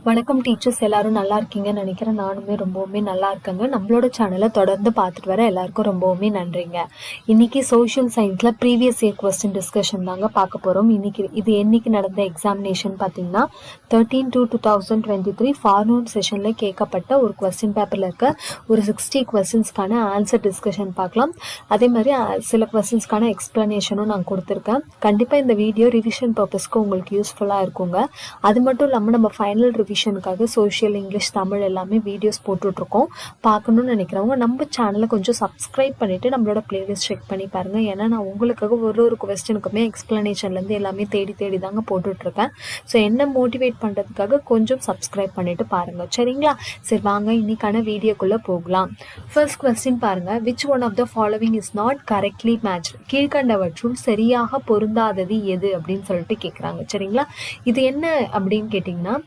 வணக்கம் டீச்சர்ஸ், எல்லாரும் நல்லா இருக்கீங்கன்னு நினைக்கிறேன். நானுமே ரொம்பவுமே நல்லா இருக்கேங்க. நம்மளோட சேனலை தொடர்ந்து பார்த்துட்டு வர எல்லாருக்கும் ரொம்பவுமே நன்றிங்க. இன்னைக்கு சோஷியல் சயின்ஸ்ல ப்ரீவியஸ் இயர் கொஸ்டின் டிஸ்கஷன் தாங்க பார்க்க போறோம். இது என்னைக்கு நடந்த எக்ஸாமினேஷன் பார்த்தீங்கன்னா 13/2/2023 ஃபார்னூன் செஷன்ல கேட்கப்பட்ட ஒரு கொஸ்டின் பேப்பர்ல இருக்க ஒரு 60 கொஸ்டின்ஸ்க்கான ஆன்சர் டிஸ்கஷன் பார்க்கலாம். அதே மாதிரி சில கொஸ்டின்ஸ்க்கான எக்ஸ்பிளனேஷனும் நான் கொடுத்துருக்கேன். கண்டிப்பாக இந்த வீடியோ ரிவிஷன் பர்பஸ்க்கு உங்களுக்கு யூஸ்ஃபுல்லாக இருக்குங்க. அது மட்டும் இல்லாமல் நம்ம ஃபைனல் ரிவிஷனுக்காக சோஷியல், இங்கிலீஷ், தமிழ் எல்லாமே வீடியோஸ் போட்டுட்ருக்கோம். பார்க்கணுன்னு நினைக்கிறவங்க நம்ம சேனலை கொஞ்சம் சப்ஸ்கிரைப் பண்ணிவிட்டு நம்மளோட பிளேலிஸ்ட் செக் பண்ணி பாருங்கள். ஏன்னா நான் உங்களுக்காக ஒரு கொஸ்டினுக்குமே எக்ஸ்பிளனேஷன்லேருந்து எல்லாமே தேடி தாங்க போட்டுட்ருக்கேன். ஸோ என்ன மோட்டிவேட் பண்ணுறதுக்காக கொஞ்சம் சப்ஸ்கிரைப் பண்ணிவிட்டு பாருங்கள், சரிங்களா? சரி, வாங்க இன்னைக்கான வீடியோக்குள்ளே போகலாம். ஃபர்ஸ்ட் கொஸ்டின் பாருங்கள். Which one of the following is not correctly match? கீழ்கண்டவற்றுள் சரியாக பொருந்தாதது எது அப்படின்னு சொல்லிட்டு கேட்குறாங்க, சரிங்களா? இது என்ன அப்படின்னு கேட்டிங்கன்னா,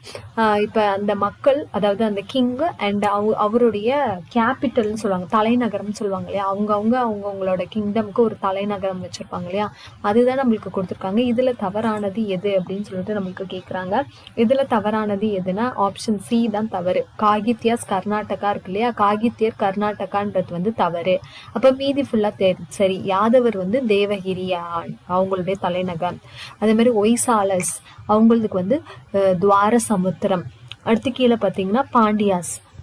இப்போ அந்த மக்கள், அதாவது அந்த கிங்கு அண்ட் அவருடைய கேபிட்டல்னு சொல்லுவாங்க, தலைநகரம்னு சொல்லுவாங்க இல்லையா, அவங்களோட கிங்டமுக்கு ஒரு தலைநகரம் வச்சுருப்பாங்க இல்லையா, அதுதான் நம்மளுக்கு கொடுத்துருக்காங்க. இதில் தவறானது எது அப்படின்னு சொல்லிட்டு நம்மளுக்கு கேட்குறாங்க. இதில் தவறானது எதுனா ஆப்ஷன் சி தான் தவறு. காகித்யாஸ் கர்நாடகா இருக்கு இல்லையா, காகித்யர் கர்நாடகான்றது தவறு. அப்போ மீதி ஃபுல்லாக சரி. யாதவர் தேவகிரியா அவங்களுடைய தலைநகரம். அதே மாதிரி ஒய்சாலஸ் அவங்களுக்கு துவார சமுத்திரம். அடுத்து கீழே பார்த்தீங்கன்னா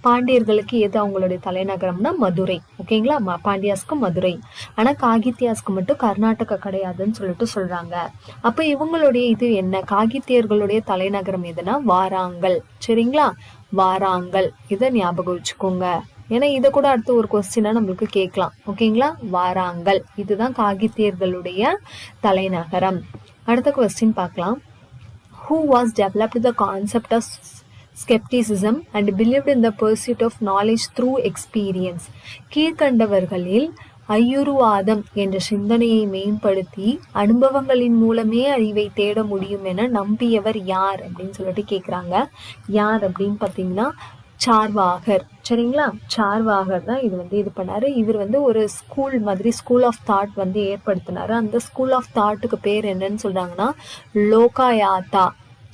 பாண்டியர்களுக்கு எது அவங்களுடைய தலைநகரம்னா மதுரை. ஓகேங்களா? பாண்டியாஸ்க்கு மதுரை. ஆனால் காகித்யாஸ்க்கு மட்டும் கர்நாடகா கிடையாதுன்னு சொல்லிட்டு சொல்றாங்க. அப்போ இவங்களுடைய இது என்ன? காகித்தியர்களுடைய தலைநகரம் எதுனா வாராங்கல். சரிங்களா? வாராங்கல். இதை ஞாபகம் வச்சுக்கோங்க. ஏன்னா இதை கூட அடுத்து ஒரு கொஸ்டினா நம்மளுக்கு கேட்கலாம். ஓகேங்களா? வாராங்கல் இதுதான் காகித்தியர்களுடைய தலைநகரம். அடுத்த கொஸ்டின் பார்க்கலாம். Who was developed the concept of skepticism and believed in the pursuit of knowledge through experience? கீழ்கண்டவர்களில் ஐயுருவாதம் என்ற சிந்தனையை மேம்படுத்தி அனுபவங்களின் மூலமே அறிவை தேட முடியும் என நம்பியவர் யார் அப்படின்னு சொல்லிட்டு கேட்குறாங்க. யார் அப்படின்னு பார்த்தீங்கன்னா சார்வாகர். சரிங்களா? சார்வாகர் தான் இது பண்ணாரு. இவர் ஒரு ஸ்கூல் மாதிரி, ஸ்கூல் ஆஃப் தாட் ஏற்படுத்தினாரு. அந்த ஸ்கூல் ஆஃப் தாட்டுக்கு பேர் என்னன்னு சொல்றாங்கன்னா லோகாயாத்தா.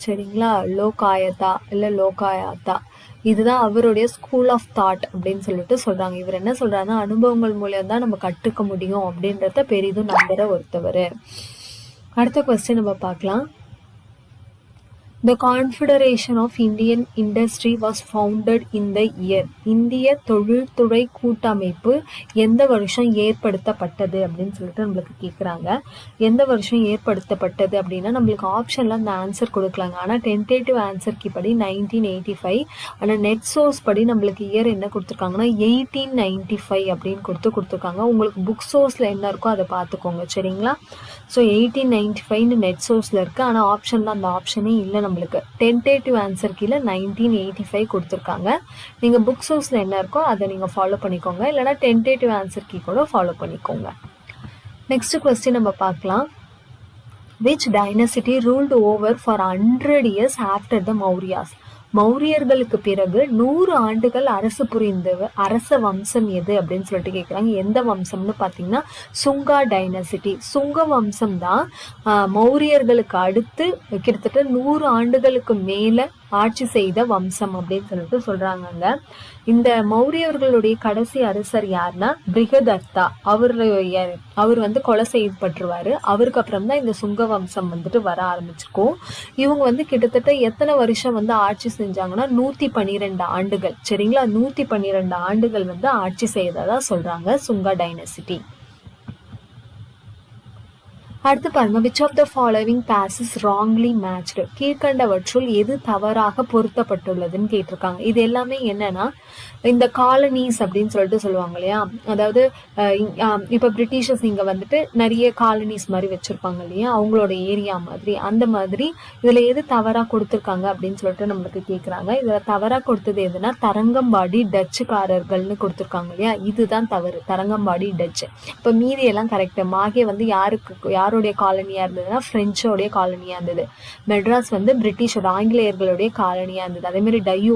சரிங்களா? லோகாயாத்தா இதுதான் அவருடைய ஸ்கூல் ஆஃப் தாட் அப்படின்னு சொல்லிட்டு சொல்றாங்க. இவர் என்ன சொல்றாருன்னா, அனுபவங்கள் மூலியம் தான் நம்ம கற்றுக்க முடியும் அப்படின்றத பெரிதும் நம்புற ஒருத்தவர். அடுத்த கொஸ்டின் நம்ம பார்க்கலாம். The Confederation of Indian Industry was founded in the year. இந்திய தொழில்துறை கூட்டமைப்பு எந்த வருஷம் ஏற்படுத்தப்பட்டது அப்படின்னு சொல்லிட்டு நம்மளுக்கு கேட்குறாங்க. எந்த வருஷம் ஏற்படுத்தப்பட்டது அப்படின்னா நம்மளுக்கு ஆப்ஷன்ல அந்த ஆன்சர் கொடுக்கலாங்க. ஆனால் டென்டேட்டிவ் ஆன்சர்க்கு படி 1985. ஆனால் நெட் சோர்ஸ் படி நம்மளுக்கு இயர் என்ன கொடுத்துருக்காங்கன்னா 1895 அப்படின்னு கொடுத்துருக்காங்க. உங்களுக்கு புக் சோர்ஸில் என்ன இருக்கோ அதை பார்த்துக்கோங்க, சரிங்களா? ஸோ 1895 நெட் சோர்ஸில் இருக்குது. ஆனால் ஆப்ஷனில் அந்த ஆப்ஷனே இல்லை. நம்மளுக்கு டென்டேட்டிவ் ஆன்சர் கீழே 1985 கொடுத்துருக்காங்க. நீங்கள் புக் சோர்ஸில் என்ன இருக்கோ அதை நீங்கள் ஃபாலோ பண்ணிக்கோங்க, இல்லைனா டென்டேட்டிவ் ஆன்சர் கீ கூட ஃபாலோ பண்ணிக்கோங்க. நெக்ஸ்ட் கொஸ்டின் நம்ம பார்க்கலாம். Which dynasty ruled over for 100 years after the Mauryas? மௌரியர்களுக்கு பிறகு 100 ஆண்டுகள் அரசு புரிந்த அரச வம்சம் எது அப்படின்னு சொல்லிட்டு கேட்குறாங்க. எந்த வம்சம்னு பார்த்தீங்கன்னா சுங்கா டைனசிட்டி. சுங்க வம்சம் தான் மௌரியர்களுக்கு அடுத்து கிட்டத்தட்ட 100 ஆண்டுகளுக்கு மேலே ஆட்சி செய்த வம்சம் அப்படின்னு சொல்லிட்டு சொல்றாங்க. இந்த மௌரியர்களுடைய கடைசி அரசர் யாருன்னா பிரிகதர்த்தா. அவர் கொலை செய்யப்பட்டுருவாரு. அவருக்கு அப்புறம் தான் இந்த சுங்க வம்சம் வர ஆரம்பிச்சிருக்கும். இவங்க கிட்டத்தட்ட எத்தனை வருஷம் ஆட்சி செஞ்சாங்கன்னா 112 ஆண்டுகள். சரிங்களா? 112 ஆண்டுகள் ஆட்சி செய்ததா சொல்றாங்க சுங்கா டைனசிட்டி. அடுத்து பாருங்க. Which of the following pairs wrongly matched? கீழ்கண்டவற்றுள் எது தவறாக பொருத்தப்பட்டுள்ளதுன்னு கேட்டிருக்காங்க. இது எல்லாமே என்னன்னா இந்த காலனிஸ் அப்படின்னு சொல்லிட்டு சொல்லுவாங்க இல்லையா, அதாவது இப்போ பிரிட்டிஷர்ஸ் இங்கே நிறைய காலனிஸ் மாதிரி வச்சிருப்பாங்க இல்லையா, அவங்களோட ஏரியா மாதிரி. அந்த மாதிரி இதில் எது தவறாக கொடுத்துருக்காங்க அப்படின்னு சொல்லிட்டு நம்மளுக்கு கேட்குறாங்க. இதில் தவறாக கொடுத்தது எதுனா தரங்கம்பாடி டச்சுக்காரர்கள்னு கொடுத்துருக்காங்க இல்லையா, இதுதான் தவறு. தரங்கம்பாடி டச்சு. இப்போ மீதி எல்லாம் கரெக்டு. மாகே யாருடைய காலனியாக இருந்ததுன்னா பிரெஞ்சோடைய காலனியாக இருந்தது. மெட்ராஸ் பிரிட்டிஷோட ஆங்கிலேயர்களுடைய காலனியாக இருந்தது. அதே மாதிரி டையூ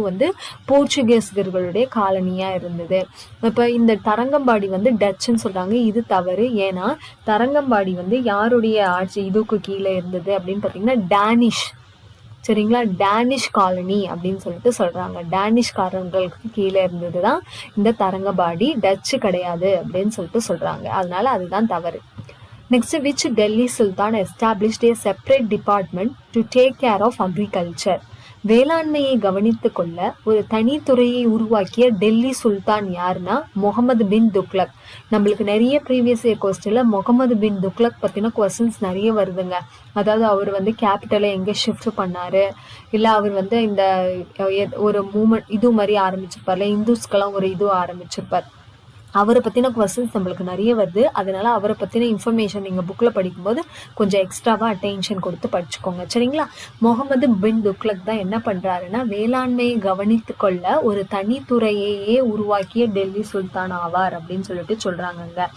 போர்ச்சுகீஸ்களுடைய காலனியா இருந்தது. இப்ப இந்த தரங்கம்பாடி டச்சுன்னு சொல்றாங்க. இது தவறு. ஏன்னா தரங்கம்பாடி யாருடைய ஆட்சி இதுக்கு கீழே இருந்தது அப்படின்னு பாத்தீங்கன்னா சரிங்களா. டேனிஷ் காலனி அப்படின்னு சொல்லிட்டு சொல்றாங்க. டேனிஷ்காரங்களுக்கு கீழே இருந்தது தான் இந்த தரங்கம்பாடி, டச்சு கிடையாது அப்படின்னு சொல்லிட்டு சொல்றாங்க. அதனால அதுதான் தவறு. Next, which Delhi sultan established a separate department to take care of agriculture? வேளாண்மையை கவனித்து கொள்ள ஒரு தனித்துறையை உருவாக்கிய டெல்லி சுல்தான் யாருன்னா முகமது பின் துக்ளக். நம்மளுக்கு நிறைய ப்ரீவியஸ் இயர் கொஸ்டின்ல முகமது பின் துக்ளக் பத்தின கொஸ்டின்ஸ் நிறைய வருதுங்க. அதாவது அவர் வந்து கேபிட்டலை எங்க ஷிஃப்ட் பண்ணாரு, இல்ல அவர் வந்து இந்த ஒரு மூமெண்ட் இது மாதிரி ஆரம்பிச்சிருப்பார்ல, இந்துஸ்கெல்லாம் ஒரு இது ஆரம்பிச்சிருப்பார். அவரை பற்றின கொஸ்டின்ஸ் நம்மளுக்கு நிறைய வருது. அதனால அவரை பற்றின இன்ஃபர்மேஷன் நீங்கள் புக்கில் படிக்கும்போது கொஞ்சம் எக்ஸ்ட்ராவாக அட்டென்ஷன் கொடுத்து படிச்சுக்கோங்க. சரிங்களா. முகமது பின் துக்ளக் தான் என்ன பண்ணுறாருன்னா வேளாண்மையை கவனித்து கொள்ள ஒரு தனித்துறையையே உருவாக்கிய டெல்லி சுல்தான் ஆவார் அப்படின்னு சொல்லிட்டு சொல்கிறாங்கங்க.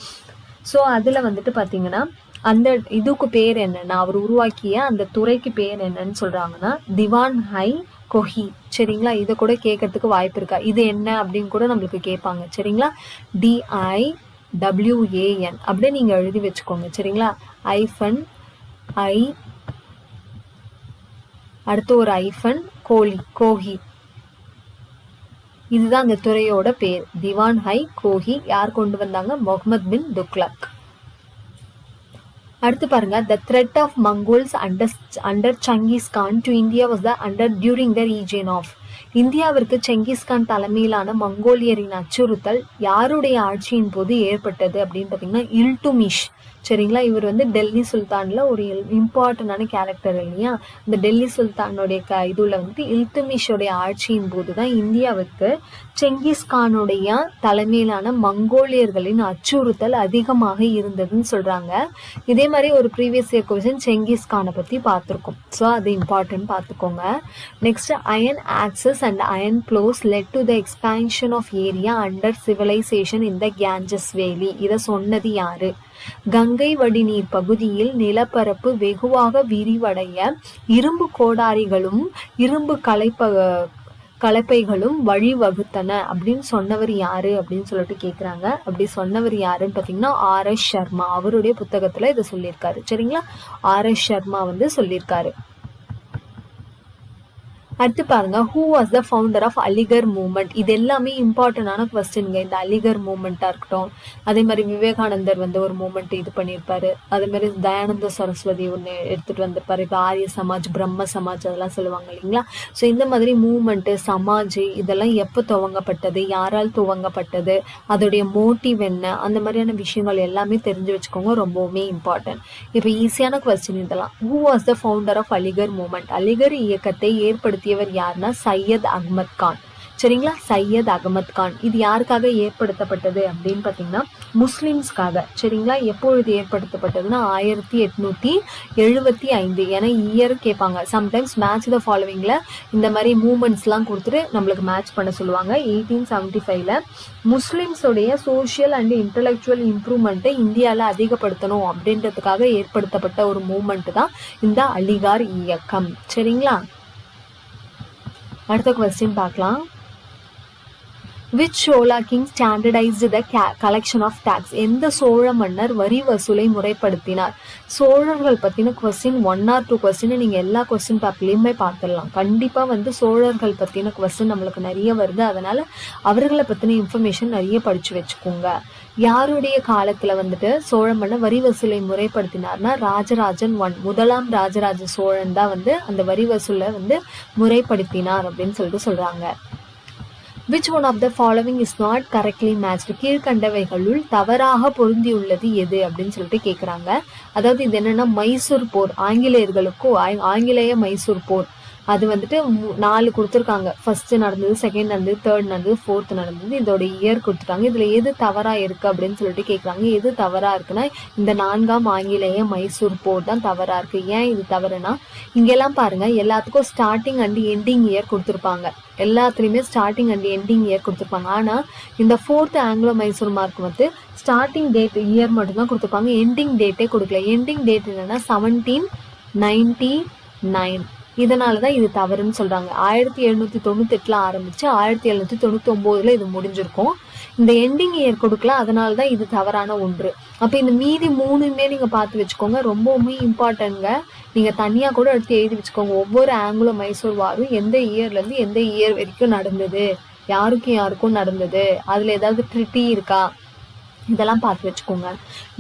ஸோ அதில் வந்துட்டு பார்த்தீங்கன்னா அந்த இதுக்கு பேர் என்னன்னா, அவர் உருவாக்கிய அந்த துறைக்கு பேர் என்னன்னு சொல்கிறாங்கன்னா திவான் ஹை கொஹி. சரிங்களா. இதை கூட கேட்கறதுக்கு வாய்ப்பு இருக்கா, இது என்ன அப்படின்னு கூட நம்மளுக்கு கேட்பாங்க. சரிங்களா. DIWAN அப்படியே நீங்க எழுதி வச்சுக்கோங்க. சரிங்களா. ஐ அடுத்து ஒரு ஐஃபன் கோஹி. இதுதான் அந்த துறையோட பேர், திவான் ஹை கோஹி. யார் கொண்டு வந்தாங்க? முகமது பின் துக்ளக். அடுத்து பாருங்க, the threat of Mongols under Genghis Khan to India was during the region of. இந்தியாவிற்கு செங்கிஸ்கான் தலைமையிலான மங்கோலியரின் அச்சுறுத்தல் யாருடைய ஆட்சியின் போது ஏற்பட்டது அப்படின்னு பார்த்தீங்கன்னா இல்துமிஷ். சரிங்களா. இவர் வந்து டெல்லி சுல்தான்ல ஒரு இம்பார்ட்டன்டான கேரக்டர் இல்லையா. இந்த டெல்லி சுல்தானுடைய இதுல வந்து இல்துமிஷோடைய ஆட்சியின் போது தான் இந்தியாவுக்கு செங்கிஸ்கானுடைய தலைமையிலான மங்கோலியர்களின் அச்சுறுத்தல் அதிகமாக இருந்ததுன்னு சொல்றாங்க. இதே மாதிரி ஒரு ப்ரீவியஸ் இயர் கொஸ்டின் செங்கிஸ்கானை பத்தி பார்த்துருக்கோம். ஸோ அது இம்பார்ட்டன்ட் பார்த்துக்கோங்க. Next, iron axes and iron plows led to the expansion of area under civilisation in the Ganges valley. இதை சொன்னது யாரு? கங்கை வடிநீர் பகுதியில் நிலப்பரப்பு வெகுவாக விரிவடைய இரும்பு கோடாரிகளும் இரும்பு கலப்பைகளும் வழிவகுத்தன அப்படின்னு சொன்னவர் யாரு அப்படின்னு சொல்லிட்டு கேக்குறாங்க. அப்படி சொன்னவர் யாருன்னு பாத்தீங்கன்னா RS சர்மா. அவருடைய புத்தகத்துல இதை சொல்லியிருக்காரு. சரிங்களா. RS சர்மா வந்து சொல்லியிருக்காரு. அடுத்து பாருங்க, who was the founder of Aligarh movement? இது எல்லாமே இம்பார்ட்டன்டான கொஸ்டின்ங்க. இந்த அலிகர் மூவ்மெண்ட்டா இருக்கட்டும், அதே மாதிரி விவேகானந்தர் வந்து ஒரு மூவ்மெண்ட் இது பண்ணியிருப்பாரு. அதே மாதிரி தயானந்த சரஸ்வதி ஒன்று எடுத்துட்டு வந்திருப்பாரு. இப்போ ஆரிய சமாஜ், பிரம்ம சமாஜ் அதெல்லாம் சொல்லுவாங்க இல்லைங்களா. ஸோ இந்த மாதிரி மூவ்மெண்ட்டு, சமாஜ் இதெல்லாம் எப்போ துவங்கப்பட்டது, யாரால் துவங்கப்பட்டது, அதோடைய மோட்டிவ் என்ன, அந்த மாதிரியான விஷயங்கள் எல்லாமே தெரிஞ்சு வச்சுக்கோங்க. ரொம்பவுமே இம்பார்ட்டன்ட். இப்போ ஈஸியான கொஸ்டின் இதெல்லாம். Who was the founder of Aligarh movement? Aligarh இயக்கத்தை ஏற்படுத்தியவர் யாருன்னா சையத் அகமது கான். சரிங்களா. சையத் அகமது கான். இது யாருக்காக ஏற்படுத்தப்பட்டது அப்படின்னு பார்த்தீங்கன்னா முஸ்லிம்ஸ்க்காக. சரிங்களா. எப்பொழுது ஏற்படுத்தப்பட்டதுன்னா 1875. ஏன்னா இயர் கேட்பாங்க சம்டைம்ஸ். மேட்ச் த ஃபாலோவிங்ல இந்த மாதிரி மூமெண்ட்ஸ்லாம் கொடுத்துட்டு நம்மளுக்கு மேட்ச் பண்ண சொல்லுவாங்க. 1875ல முஸ்லிம்ஸோடைய சோஷியல் அண்ட் இன்டலெக்சுவல் இம்ப்ரூவ்மெண்ட்டை இந்தியாவில் அதிகப்படுத்தணும் அப்படின்றதுக்காக ஏற்படுத்தப்பட்ட ஒரு மூமெண்ட் தான் இந்த அலிகார் இயக்கம். சரிங்களா. அடுத்த கொஸ்டின் பார்க்கலாம். Which Chola king standardized the collection of tax? எந்த சோழ மன்னர் வரி வசூலை முறைப்படுத்தினார்? சோழர்கள் பத்தின கொஸ்டின் 1 or 2 கொஸ்டின் நீங்க எல்லா கொஸ்டின் பேப்பர்லயுமே பார்த்துடலாம். கண்டிப்பா வந்து சோழர்கள் பத்தின கொஸ்டின் நம்மளுக்கு நிறைய வருது. அதனால அவர்களை பத்தின இன்ஃபர்மேஷன் நிறைய படிச்சு வச்சுக்கோங்க. யாருடைய காலத்துல வந்துட்டு சோழ மன்னர் வரி வசூலை முறைப்படுத்தினார்னா ராஜராஜன் 1, முதலாம் ராஜராஜ சோழன் தான் வந்து அந்த வரி வசூலை வந்து முறைப்படுத்தினார் அப்படின்னு சொல்லிட்டு சொல்றாங்க. Which one of the following is not correctly matched? கீழ்கண்டவைகளுள் தவறாக பொருந்தியுள்ளது எது அப்படின்னு சொல்லிட்டு கேட்குறாங்க. அதாவது இது என்னன்னா மைசூர் போர், ஆங்கிலேயர்களுக்கும் ஆங்கிலேய மைசூர் போர். அது வந்துட்டு 4 கொடுத்துருக்காங்க. ஃபர்ஸ்ட் நடந்தது, செகண்ட் நடந்தது, தேர்ட் நடந்தது, ஃபோர்த் நடந்தது. இதோட இயர் கொடுத்துருக்காங்க. இதுல எது தவறா இருக்கு அப்படின்னு சொல்லிட்டு கேட்குறாங்க. எது தவறா இருக்குன்னா இந்த 4ஆம் ஆங்கிலேய மைசூர் போர் தான் தவறா இருக்கு. ஏன் இது தவறுனா இங்கெல்லாம் பாருங்க எல்லாத்துக்கும் ஸ்டார்டிங் அண்ட் எண்டிங் இயர் கொடுத்துருப்பாங்க. எல்லாத்துலேயுமே ஸ்டார்டிங் அண்ட் எண்டிங் இயர் கொடுத்துருப்பாங்க. ஆனால் இந்த 4th ஆங்கிலோ மைசூர் மார்க் வந்து ஸ்டார்டிங் டேட் இயர் மட்டும்தான் கொடுத்துருப்பாங்க. எண்டிங் டேட்டே கொடுக்கல. எண்டிங் டேட் என்னன்னா 1799. இதனாலதான் இது தவறுன்னு சொல்றாங்க. 1798 ஆரம்பிச்சு 1799 இது முடிஞ்சிருக்கும். இந்த எண்டிங் இயர் கொடுக்கல, அதனாலதான் இது தவறான ஒன்று. அப்ப இந்த மீதி 3மே நீங்க பார்த்து வச்சுக்கோங்க, ரொம்பவுமே இம்பார்ட்டன்ட்ங்க. நீங்க தனியா கூட எடுத்து எழுதி வச்சுக்கோங்க. ஒவ்வொரு ஆங்கிலோ மைசூர் வாரும் எந்த இயர்ல இருந்து எந்த இயர் வரைக்கும் நடந்தது, யாருக்கும் நடந்தது, அதுல ஏதாவது ட்ரிட்டி இருக்கா, இதெல்லாம் பார்த்து வச்சுக்கோங்க.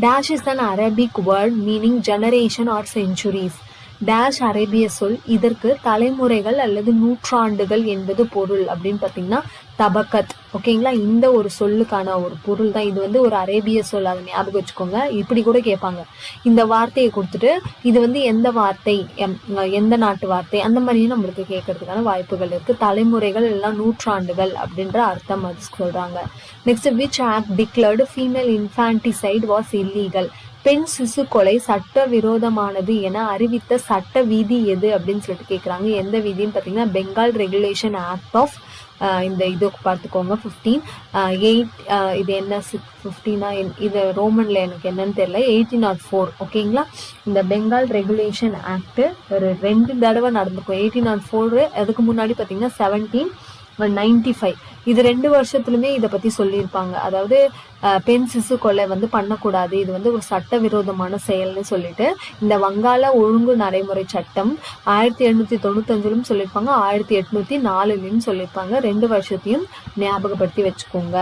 Dash is an Arabic word meaning generation or centuries. Dash அரேபிய சொல், இதற்கு தலைமுறைகள் அல்லது நூற்றாண்டுகள் என்பது பொருள் அப்படின்னு பார்த்தீங்கன்னா தபக்கத். ஓகேங்களா, இந்த ஒரு சொல்லுக்கான ஒரு பொருள் தான் இது. ஒரு அரேபிய சொல், அதை ஞாபகம் வச்சுக்கோங்க. இப்படி கூட கேட்பாங்க, இந்த வார்த்தையை கொடுத்துட்டு இது எந்த வார்த்தை, எந்த நாட்டு வார்த்தை, அந்த மாதிரியும் நம்மளுக்கு கேட்கறதுக்கான வாய்ப்புகள் இருக்கு. தலைமுறைகள் எல்லாம் நூற்றாண்டுகள் அப்படின்ற அர்த்தம் அது சொல்றாங்க. Next, which act declared female infanticide was illegal. பெண் சிசு கொலை சட்ட விரோதமானது என அறிவித்த சட்ட விதி எது அப்படின்னு சொல்லிட்டு கேட்குறாங்க. எந்த விதின்னு பார்த்தீங்கன்னா பெங்கால் ரெகுலேஷன் ஆக்ட் ஆஃப், இந்த இது பார்த்துக்கோங்க 15/8. இது என்ன 15 இது ரோமன்ல எனக்கு என்னன்னு தெரியல. 1804. ஓகேங்களா, இந்த பெங்கால் ரெகுலேஷன் ஆக்ட் ஒரு 2 தடவை நடந்துக்கும். 1804, அதுக்கு முன்னாடி பார்த்தீங்கன்னா 1795. இது 2 வருஷத்துலுமே இதை பத்தி சொல்லியிருப்பாங்க. அதாவது பெண் சிசு கொலை பண்ணக்கூடாது, இது ஒரு சட்டவிரோதமான செயல்னு சொல்லிட்டு இந்த வங்காள ஒழுங்கு நடைமுறை சட்டம் 1795 சொல்லியிருப்பாங்க, 1804 சொல்லியிருப்பாங்க. 2 வருஷத்தையும் ஞாபகப்படுத்தி வச்சுக்கோங்க.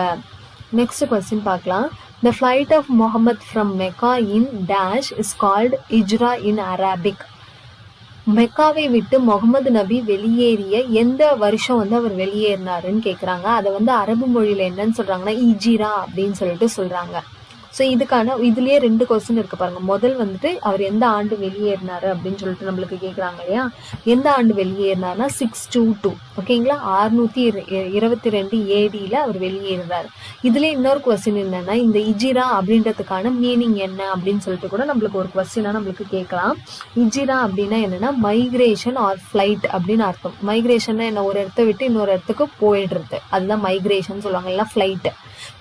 நெக்ஸ்ட் கொஸ்டின் பார்க்கலாம். The flight of Muhammad from Mecca in dash is called Hijra in Arabic. மெக்காவை விட்டு முகமது நபி வெளியேறிய எந்த வருஷம் அவர் வெளியேறினாருன்னு கேட்குறாங்க. அதை அரபு மொழியில என்னன்னு சொல்றாங்கன்னா இஜிரா அப்படின்னு சொல்லிட்டு சொல்றாங்க. ஸோ இதுலயே 2 கொஸ்டின் இருக்கு பாருங்க. முதல் அவர் எந்த ஆண்டு வெளியேறினாரு அப்படின்னு சொல்லிட்டு நம்மளுக்கு கேட்குறாங்க இல்லையா. எந்த ஆண்டு வெளியேறினார்னா 622. ஓகேங்களா, 622 AD அவர் வெளியேறாரு. இதுல இன்னொரு கொஸ்டின் என்னன்னா, இந்த இஜிரா அப்படின்றதுக்கான மீனிங் என்ன அப்படின்னு சொல்லிட்டு கூட நம்மளுக்கு ஒரு கொஸ்டினா நம்மளுக்கு கேட்கலாம். இஜிரா அப்படின்னா என்னன்னா மைக்ரேஷன் ஆர் ஃபிளைட் அப்படின்னு அர்த்தம். மைக்ரேஷன் என்ன, ஒரு இடத்த விட்டு இன்னொரு இடத்துக்கு போயிடுறது, அதுதான் மைக்ரேஷன் சொல்லுவாங்க, இல்லை ஃபிளைட்.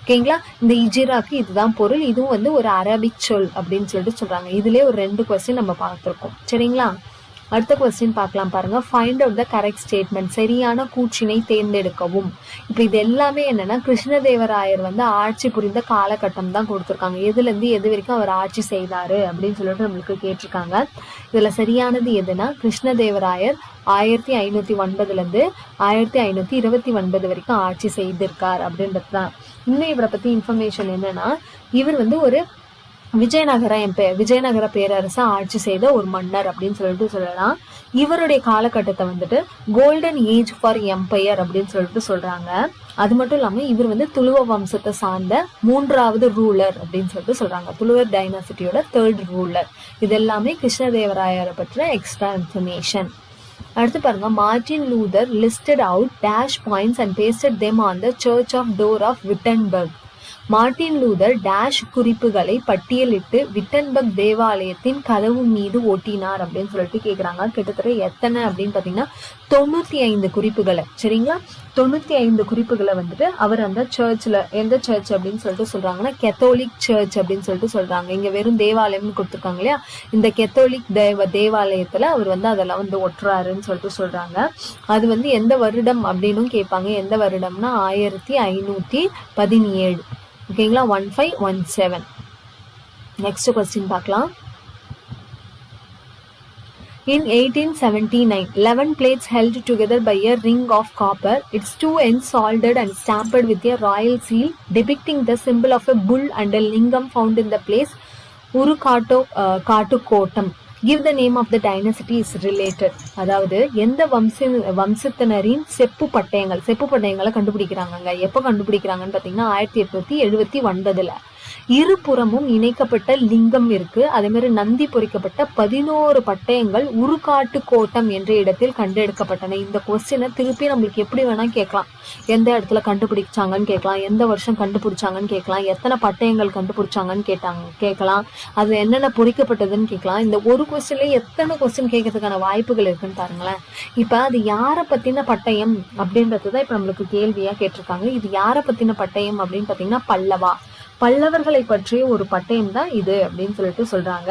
ஓகேங்களா, இந்த இஜிராக்கு இதுதான் பொருள். இதுவும் ஒரு அரபிக் சொல் அப்படின்னு சொல்லிட்டு சொல்றாங்க. இதுலயே ஒரு 2 கொஸ்டின் நம்ம பார்த்திருக்கோம். சரிங்களா, அடுத்த கொஸ்டின் பார்க்கலாம் பாருங்க. Find out the correct statement. சரியான கூற்றினை தேர்ந்தெடுக்கவும். இப்போ இது எல்லாமே என்னன்னா கிருஷ்ணதேவராயர் ஆட்சி புரிந்த காலகட்டம் தான் கொடுத்துருக்காங்க. எதுல இருந்து எது வரைக்கும் அவர் ஆட்சி செய்தாரு அப்படின்னு சொல்லிட்டு நம்மளுக்கு கேட்டிருக்காங்க. இதுல சரியானது எதுனா கிருஷ்ணதேவராயர் 1509 இருந்து 1529 வரைக்கும் ஆட்சி செய்திருக்கார் அப்படின்றது தான். இன்னும் இவரை பத்தி இன்ஃபர்மேஷன் என்னன்னா, இவர் ஒரு விஜயநகர பேரரசை ஆட்சி செய்த ஒரு மன்னர் அப்படின்னு சொல்லிட்டு சொல்லலாம். இவருடைய காலகட்டத்தை கோல்டன் ஏஜ் ஃபார் எம்பையர் அப்படின்னு சொல்லிட்டு சொல்றாங்க. அது மட்டும் இல்லாம இவர் துளுவ வம்சத்தை சார்ந்த 3வது ரூலர் அப்படின்னு சொல்லிட்டு சொல்றாங்க. துளுவர் டைனாசிட்டியோட 3rd ரூலர். இது எல்லாமே கிருஷ்ணதேவராயரை பற்றின எக்ஸ்ட்ரா இன்ஃபர்மேஷன். அடுத்து பாருங்க. Martin Luther listed out dash points and pasted them on the church of door of Wittenberg. Martin Luther dash குறிப்புகளை பட்டியலிட்டு விட்டன்பர்க் தேவாலயத்தின் கதவு மீது ஒட்டினார் அப்படின்னு சொல்லிட்டு கேட்குறாங்க. கிட்டத்தட்ட எத்தனை அப்படின்னு பார்த்தீங்கன்னா 95 குறிப்புகளை. சரிங்களா, 95 குறிப்புகளை அவர் அந்த சர்ச்சில், எந்த சர்ச் அப்படின்னு சொல்லிட்டு சொல்றாங்கன்னா கத்தோலிக் சர்ச் அப்படின்னு சொல்லிட்டு சொல்றாங்க. இங்க வெறும் தேவாலயம்னு கொடுத்துருக்காங்க இல்லையா, இந்த கத்தோலிக் தேவாலயத்துல அவர் அதெல்லாம் ஒட்டுறாருன்னு சொல்லிட்டு சொல்றாங்க. அது எந்த வருடம் அப்படின்னும் கேட்பாங்க. எந்த வருடம்னா 1517. ஓகேங்களா, 1517. நெக்ஸ்ட் கொஸ்டின் பார்க்கலாம். In 1879, 11 plates held together by a ring of copper, its 2 ends soldered and stamped with a royal seal depicting the symbol of a bull and a lingam found in the place Urukattukottam. Give the name of the dynasty is related. அதாவது எந்த வம்சத்தினரின் செப்பு பட்டயங்களை கண்டுபிடிக்கிறாங்க. எப்போ கண்டுபிடிக்கிறாங்கன்னு பார்த்தீங்கன்னா 1879. இருபுறமும் இணைக்கப்பட்ட லிங்கம் இருக்கு. அதே மாதிரி நந்தி பொறிக்கப்பட்ட 11 பட்டயங்கள் உருக்காட்டுக்கோட்டம் என்ற இடத்தில் கண்டெடுக்கப்பட்டன. இந்த கொஸ்டினை திருப்பி நம்மளுக்கு எப்படி வேணா கேட்கலாம். எந்த இடத்துல கண்டுபிடிச்சாங்கன்னு கேட்கலாம், எந்த வருஷம் கண்டுபிடிச்சாங்கன்னு கேட்கலாம், எத்தனை பட்டயங்கள் கண்டுபிடிச்சாங்கன்னு கேட்கலாம், அது என்னென்ன பொறிக்கப்பட்டதுன்னு கேட்கலாம். இந்த ஒரு கொஸ்டின்ல எத்தனை கொஸ்டின் கேட்கறதுக்கான வாய்ப்புகள் இருக்குன்னு பாருங்களேன். இப்ப அது யாரை பத்தின பட்டயம் அப்படின்றதுதான் இப்ப நம்மளுக்கு கேள்வியா கேட்டிருக்காங்க. இது யாரை பத்தின பட்டயம் அப்படின்னு பாத்தீங்கன்னா பல்லவர்களை பற்றிய ஒரு பட்டயம் தான் இது அப்படின்னு சொல்லிட்டு சொல்றாங்க.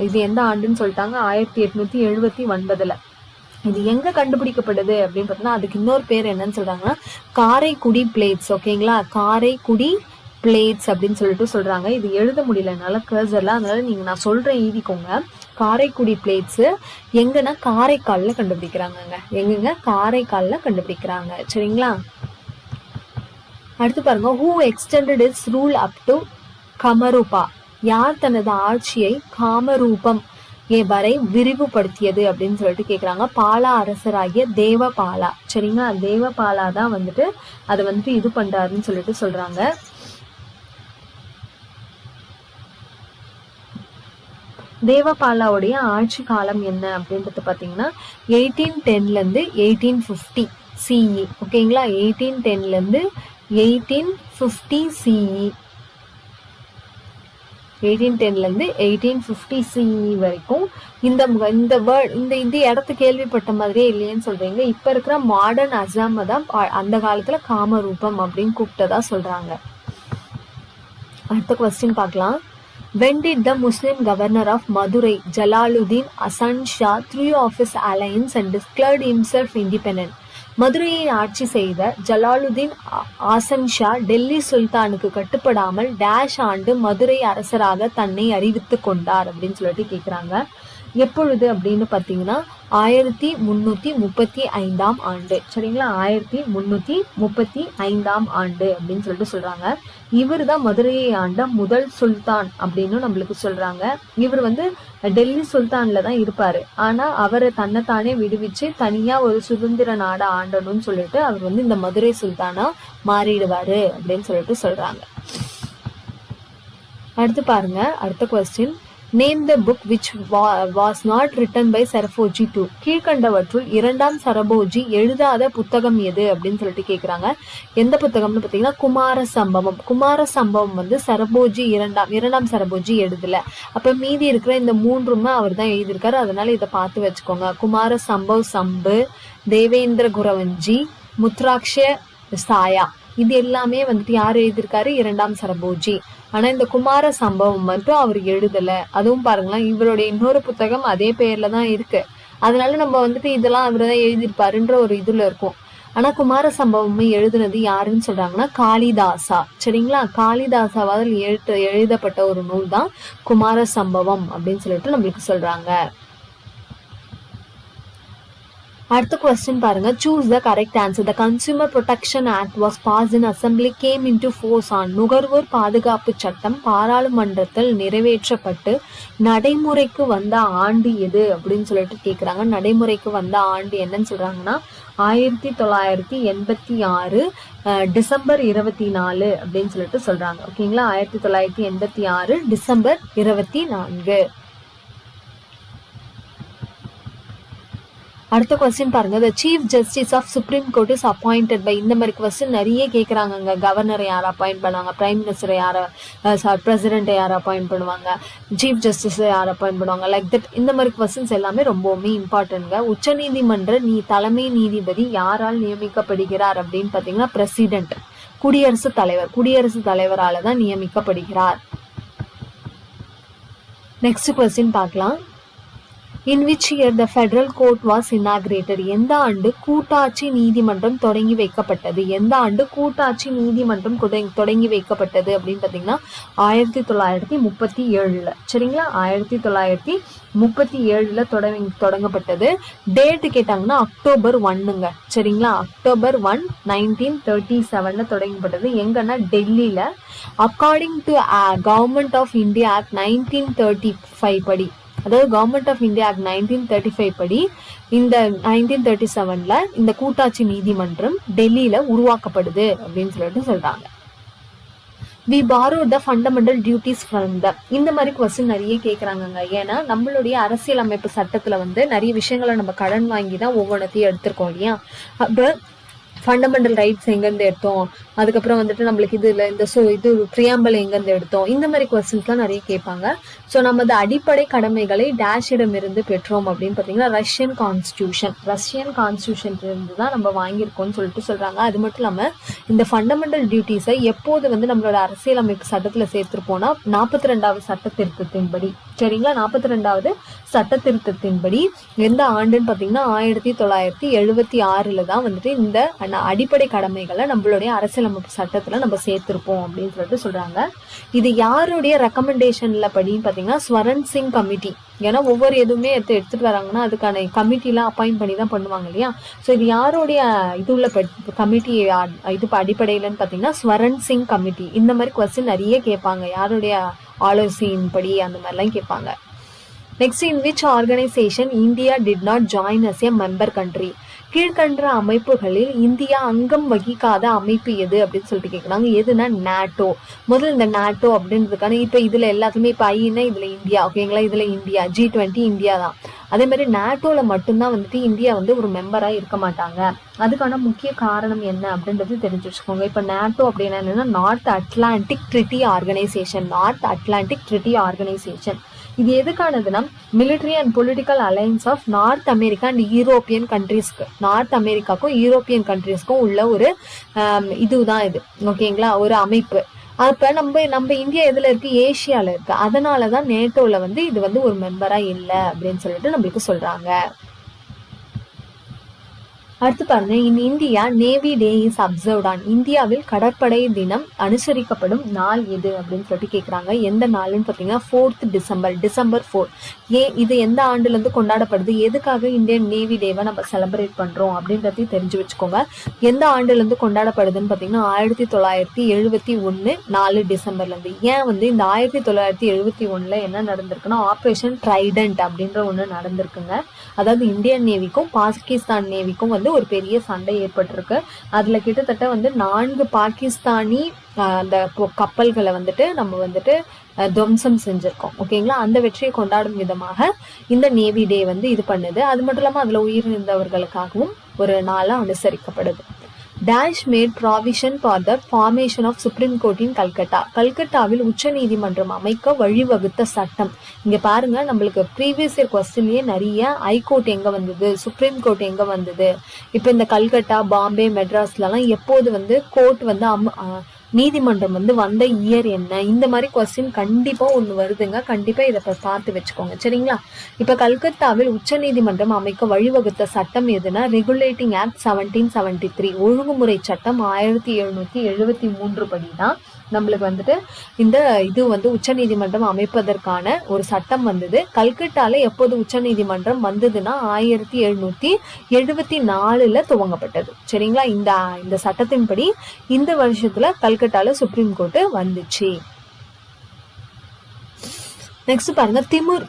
இது எந்த ஆண்டுன்னு சொல்லிட்டாங்க 1879. இது எங்க கண்டுபிடிக்கப்படுது அப்படின்னு பார்த்தீங்கன்னா அதுக்கு இன்னொரு பேர் என்னன்னு சொல்றாங்கன்னா காரைக்குடி பிளேட்ஸ். ஓகேங்களா, காரைக்குடி பிளேட்ஸ் அப்படின்னு சொல்லிட்டு சொல்றாங்க. இது எழுத முடியல என்னால கர்சர்ல, அதனால நீங்க நான் சொல்றேன் எழுதிக்கோங்க. காரைக்குடி பிளேட்ஸ் எங்கன்னா காரைக்கால்ல கண்டுபிடிக்கிறாங்கங்க. எங்கங்க? காரைக்கால்ல கண்டுபிடிக்கிறாங்க. சரிங்களா. அடுத்து பாருங்க, who extended its rule up to Kamarupa. யார் தனது ஆட்சியை காமரூபம் வரை விரிவுபடுத்தியது அப்படின்னு சொல்லிட்டு கேக்குறாங்க. பாலா அரசராகிய தேவபாலா. சரிங்களா, தேவபாலா தான் வந்துட்டு அதை வந்துட்டு இது பண்றாருன்னு சொல்லிட்டு சொல்றாங்க. தேவபாலாவுடைய ஆட்சி காலம் என்ன அப்படின்றது பாத்தீங்கன்னா 1810 இருந்து 1850 CE. ஓகேங்களா, 1810 இருந்து 1850 CE. 1810 இருந்து 1850 CE வரைக்கும். இந்த இடத்து கேள்விப்பட்ட மாதிரியே இல்லையேன்னு சொல்றீங்க. இப்ப இருக்கிற மாடர்ன் அசாம தான் அந்த காலத்துல காமரூபம் அப்படின்னு கூப்பிட்டதா சொல்றாங்க. அடுத்த கொஸ்டின் பார்க்கலாம். When did the Muslim governor of Madurai, Jalaluddin Hasan Shah, threw off his alliance and declared himself independent? மதுரையை ஆட்சி செய்த ஜலாலுதீன் ஆசன் ஷா டெல்லி சுல்தானுக்கு கட்டுப்படாமல் டேஷ் ஆண்டு மதுரை அரசராக தன்னை அறிவித்து கொண்டார் அப்படின்னு சொல்லிட்டு கேக்குறாங்க. எப்பொழுது அப்படின்னு பாத்தீங்கன்னா 1335 ஆண்டு. சரிங்களா, 1335 ஆண்டு அப்படின்னு சொல்லிட்டு சொல்றாங்க. இவர் தான் மதுரையை ஆண்ட முதல் சுல்தான் அப்படின்னு நம்மளுக்கு சொல்றாங்க. இவர் வந்து டெல்லி சுல்தான்ல தான் இருப்பாரு. ஆனா அவரை தன்னைத்தானே விடுவிச்சு தனியா ஒரு சுதந்திர நாடை ஆண்டணும்னு சொல்லிட்டு அவர் வந்து இந்த மதுரை சுல்தானா மாறிடுவாரு அப்படின்னு சொல்லிட்டு சொல்றாங்க. அடுத்து பாருங்க, அடுத்த question. Name the book which was not written by Sarabhoji II. கீழ்கண்டவற்றுள் இரண்டாம் சரபோஜி எழுதாத புத்தகம் எது அப்படின்னு சொல்லிட்டு கேக்குறாங்க. எந்த புத்தகம்னு பாத்தீங்கன்னா குமார சம்பவம். குமார சம்பவம் வந்து சரபோஜி இரண்டாம் சரபோஜி எழுதல. அப்ப மீதி இருக்கிற இந்த மூன்றுமே அவர் தான் எழுதியிருக்காரு. அதனால இதை பார்த்து வச்சுக்கோங்க. குமார சம்பவ் சம்பு, தேவேந்திர குரவஞ்சி, முத்ராக்ஷ சாயா, இது எல்லாமே வந்துட்டு யார் எழுதியிருக்காரு? இரண்டாம் சரபோஜி. ஆனா இந்த குமார சம்பவம் மட்டும் அவர் எழுதல. அதுவும் பாருங்களேன், இவருடைய இன்னொரு புத்தகம் அதே பேர்ல தான் இருக்கு. அதனால நம்ம வந்துட்டு இதெல்லாம் அவர் தான் எழுதியிருப்பாருன்ற ஒரு இதுல இருக்கும். ஆனா குமார சம்பவம் எழுதுனது யாருன்னு சொல்றாங்கன்னா காளிதாசா. சரிங்களா, காளிதாசாவால் எழுதப்பட்ட ஒரு நூல் தான் குமார சம்பவம் அப்படின்னு சொல்லிட்டு நம்மளுக்கு சொல்றாங்க. அடுத்த கொஸ்டின் பாருங்க. Choose the correct answer. The consumer protection act was past in assembly game into force on. நுகர்வோர் பாதுகாப்பு சட்டம் பாராளுமன்றத்தில் நிறைவேற்றப்பட்டு நடைமுறைக்கு வந்த ஆண்டு எது அப்படின்னு சொல்லிட்டு கேக்குறாங்க. நடைமுறைக்கு வந்த ஆண்டு என்னன்னு சொல்றாங்கன்னா 1986 டிசம்பர் 24 அப்படின்னு சொல்லிட்டு சொல்றாங்க. ஓகேங்களா, 1986 டிசம்பர் 24. அடுத்த கொஸ்டின் பாருங்க. The chief justice of supreme court is appointed by. இந்த மாதிரி கொஸ்டின் நிறைய கேட்குறாங்க. கவர்னரை யார் அப்பாயிண்ட் பண்ணுவாங்க, பிரைம் மினிஸ்டரை யார், பிரசிடென்ட்டை யார் அப்பாயிண்ட் பண்ணுவாங்க, சீஃப் ஜஸ்டிஸை யார் அப்பாயிண்ட் பண்ணுவாங்க, லைக் தட். இந்த மாதிரி கொஸ்டின்ஸ் எல்லாமே ரொம்பவுமே இம்பார்ட்டன்ட்ங்க. உச்ச நீதிமன்ற தலைமை நீதிபதி யாரால் நியமிக்கப்படுகிறார் அப்படின்னு பார்த்தீங்கன்னா பிரசிடென்ட், குடியரசுத் தலைவரால தான் நியமிக்கப்படுகிறார். நெக்ஸ்ட் கொஸ்டின் பார்க்கலாம். In which year the federal court was inaugurated? எந்த ஆண்டு கூட்டாட்சி நீதிமன்றம் தொடங்கி வைக்கப்பட்டது? எந்த ஆண்டு கூட்டாட்சி நீதிமன்றம் தொடங்கி வைக்கப்பட்டது அப்படின்னு பாத்தீங்கன்னா 1937. சரிங்களா, 1937 தொடங்கப்பட்டது. டேட் கேட்டாங்கன்னா October 1ங்க. சரிங்களா, October 1, 1937 தொடங்கப்பட்டது. எங்கன்னா டெல்லியில. According to government of India act 1935 படி, அதாவது கவர்மெண்ட் ஆஃப் இந்தியா ஆக்ட் 1935 படி இந்த 1937 இந்த கூட்டாட்சி நீதிமன்றம் டெல்லியில உருவாக்கப்படுது அப்படின்னு சொல்லிட்டு சொல்றாங்க. We borrowed the fundamental duties from them. இந்த மாதிரி கொஸ்டின் நிறைய கேட்கறாங்க. ஏன்னா நம்மளுடைய அரசியலமைப்பு சட்டத்துல வந்து நிறைய விஷயங்களை நம்ம கடன் வாங்கி தான் ஒவ்வொன்றத்தையும் எடுத்திருக்கோம் இல்லையா. அப்ப ஃபண்டமெண்டல் ரைட்ஸ் எங்கேருந்து எடுத்தோம், அதுக்கப்புறம் வந்துட்டு நம்மளுக்கு இது பிரியாம்பல் எங்கேருந்து எடுத்தோம், இந்த மாதிரி கொஸ்டின்ஸ்லாம் நிறைய கேட்பாங்க. ஸோ நமது அடிப்படை கடமைகளை டேஷிடம் இருந்து பெற்றோம் அப்படின்னு பார்த்தீங்கன்னா ரஷ்யன் கான்ஸ்டியூஷன் இருந்து தான் நம்ம வாங்கியிருக்கோம்னு சொல்லிட்டு சொல்றாங்க. அது மட்டும் இல்லாமல் இந்த ஃபண்டமெண்டல் டியூட்டிஸை எப்போது வந்து நம்மளோட அரசியலமைப்பு சட்டத்தில் சேர்த்துருப்போம்னா 42வது சட்ட திருத்தத்தின்படி. சரிங்களா. 42வது சட்ட திருத்தத்தின்படி எந்த ஆண்டுன்னு பார்த்தீங்கன்னா 1976 தான் வந்துட்டு இந்த அடிப்படை கடமைகளை நம்மளுடைய அரசியலமைப்பு சட்டத்துல நம்ம சேர்த்திருப்போம் அப்படின்னு சொல்லிட்டு சொல்றாங்க. இது யாருடைய ரெக்கமெண்டேஷன்ல படின்னு பார்த்தீங்கன்னா ஸ்வரன் சிங் கமிட்டி. ஏன்னா ஒவ்வொரு எதுவுமே எடுத்துட்டு வராங்கன்னா அதுக்கான கமிட்டிலாம் அப்பாயிண்ட் பண்ணி தான் பண்ணுவாங்க இல்லையா. ஸோ இது யாருடைய இதுல கமிட்டி இது அடிப்படையிலன்னு பார்த்தீங்கன்னா ஸ்வரன் சிங் கமிட்டி. இந்த மாதிரி கொஸ்டின் நிறைய கேட்பாங்க, யாருடைய ஆலோசனையின்படி அந்த மாதிரிலாம் கேட்பாங்க. Next, in which organisation India did not join as a member country. கீழ்கண்ட அமைப்புகளில் இந்தியா அங்கம் வகிக்காத அமைப்பு எது அப்படின்னு சொல்லிட்டு கேட்குறாங்க. எதுனா நேட்டோ. முதல்ல இந்த நேட்டோ அப்படின்றதுக்கான இப்போ இதுல எல்லாத்துலயுமே இப்போ ஐன்னா இதுல இந்தியா, ஓகேங்களா, இதுல இந்தியா, G20 இந்தியா தான். அதே மாதிரி நேட்டோல மட்டும்தான் வந்துட்டு இந்தியா வந்து ஒரு மெம்பரா இருக்க மாட்டாங்க. அதுக்கான முக்கிய காரணம் என்ன அப்படின்றது தெரிஞ்சு வச்சுக்கோங்க. இப்போ நேட்டோ அப்படின்னா என்னன்னா North Atlantic treaty organisation. North Atlantic treaty organisation இது எதுக்கானதுன்னா military and political alliance of North America and European கண்ட்ரீஸ்க்கு, நார்த் அமெரிக்காக்கும் யூரோப்பியன் கண்ட்ரீஸ்க்கும் உள்ள ஒரு இதுதான் இது, ஓகேங்களா, ஒரு அமைப்பு. அப்ப நம்ம இந்தியா எதுல இருக்கு, ஏசியால இருக்கு. அதனாலதான் நேட்டோல வந்து இது வந்து ஒரு மெம்பரா இல்லை அப்படின்னு சொல்லிட்டு நம்மளுக்கு சொல்றாங்க. அடுத்து பாருங்க, in India navy day is observed on. இந்தியாவில் கடற்படை தினம் அனுசரிக்கப்படும் நாள் எது அப்படின்னு சொல்லிட்டு கேட்குறாங்க. எந்த நாள்னு பார்த்தீங்கன்னா 4th டிசம்பர், December 4. இது எந்த ஆண்டுல இருந்து கொண்டாடப்படுது, எதுக்காக இந்தியன் நேவி டேவை நம்ம செலிப்ரேட் பண்றோம் அப்படின்றதையும் தெரிஞ்சு வச்சுக்கோங்க. எந்த ஆண்டுல இருந்து கொண்டாடப்படுதுன்னு பார்த்தீங்கன்னா 1971 4 டிசம்பர்ல இருந்து. ஏன் வந்து இந்த 1971 என்ன நடந்திருக்குன்னா ஆப்ரேஷன் ட்ரைடன்ட் அப்படின்ற ஒன்று நடந்திருக்குங்க. அதாவது இந்தியன் நேவிக்கும் பாகிஸ்தான் நேவிக்கும் வந்து ஒரு பெரிய சண்டை ஏற்பட்டிருக்கு. அதுல கிட்டத்தட்ட வந்து 4 பாகிஸ்தானி அந்த கப்பல்களை வந்துட்டு நம்ம வந்துட்டு துவம்சம் செஞ்சிருக்கோம், ஓகேங்களா. அந்த வெற்றியை கொண்டாடும் விதமாக இந்த நேவி டே வந்து இது பண்ணுது. அது மட்டும் இல்லாம அதுல உயிரிழந்தவர்களுக்காகவும் ஒரு நாளா அனுசரிக்கப்படுது. Dash made provision for the formation of supreme court in Calcutta. கல்கட்டாவில் உச்ச நீதிமன்றம் அமைக்க வழிவகுத்த சட்டம். இங்க பாருங்க, நம்மளுக்கு ப்ரீவியஸ் இயர் கொஸ்டின்லயே நிறைய ஹைகோர்ட் எங்க வந்தது, சுப்ரீம் கோர்ட் எங்க வந்தது, இப்ப இந்த கல்கட்டா, பாம்பே, மெட்ராஸ்லாம் எப்போது வந்து கோர்ட் வந்து நீதிமன்றம் வந்து வந்த இயர் என்ன, இந்த மாதிரி கொஸ்டின் கண்டிப்பா ஒண்ணு வருதுங்க. கண்டிப்பா இதை பார்த்து வச்சுக்கோங்க, சரிங்களா. இப்ப கல்கத்தாவில் உச்ச நீதிமன்றம் அமைக்க வழிவகுத்த சட்டம் எதுனா ரெகுலேட்டிங் ஆக்ட் 1773. ஒழுங்குமுறை சட்டம் 1773 படிதான் நம்மளுக்கு வந்துட்டு இந்த இது வந்து உச்ச நீதிமன்றம் அமைப்பதற்கான ஒரு சட்டம் வந்தது. கல்கட்டால எப்போது உச்ச நீதிமன்றம் வந்ததுன்னா 1774 துவங்கப்பட்டது, சரிங்களா. இந்த சட்டத்தின்படி இந்த வருஷத்துல கல்கட்டால சுப்ரீம் கோர்ட் வந்துச்சு. நெக்ஸ்ட் பாருங்க,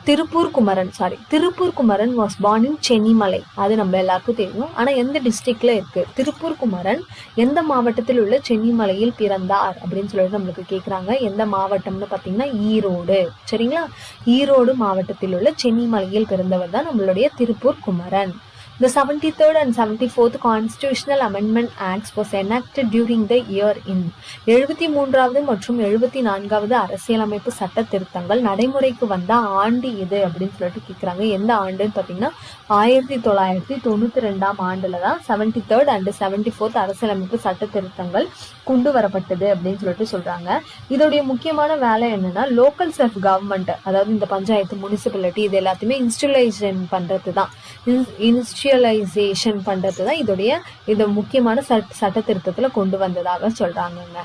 Tiruppur Kumaran was born in Chennimalai. அது நம்ம எல்லாருக்கும் தெரியும். ஆனா எந்த டிஸ்ட்ரிக்ட்ல இருக்கு, திருப்பூர் குமரன் எந்த மாவட்டத்தில் உள்ள சென்னிமலையில் பிறந்தார் அப்படின்னு சொல்லிட்டு நம்மளுக்கு கேக்குறாங்க. எந்த மாவட்டம்னு பாத்தீங்கன்னா ஈரோடு, சரிங்களா. ஈரோடு மாவட்டத்தில் உள்ள சென்னிமலையில் பிறந்தவர் தான் நம்மளுடைய Tiruppur Kumaran. The 73rd and 74th Constitutional Amendment Acts was enacted during the year in. 73வது மற்றும் 74வது அரசியலமைப்பு சட்ட திருத்தங்கள் நடைமுறைக்கு வந்த ஆண்டு எது அப்படின்னு சொல்லிட்டு கேட்குறாங்க. எந்த ஆண்டுன்னு பார்த்தீங்கன்னா 1992 ஆண்டுல தான் 73rd and 74th அரசியலமைப்பு சட்ட திருத்தங்கள் கொண்டு வரப்பட்டது அப்படின்னு சொல்லிட்டு சொல்றாங்க. இதோடைய முக்கியமான வேலை என்னன்னா லோக்கல் செல்ஃப் கவர்மெண்ட், அதாவது இந்த பஞ்சாயத்து, முனிசிபாலிட்டி, இது எல்லாத்தையுமே இன்ஸ்டிடியூஷன் பண்றதுதான் இதோடைய முக்கியமான சட்ட திருத்தத்துல கொண்டு வந்ததாக சொல்றாங்கங்க.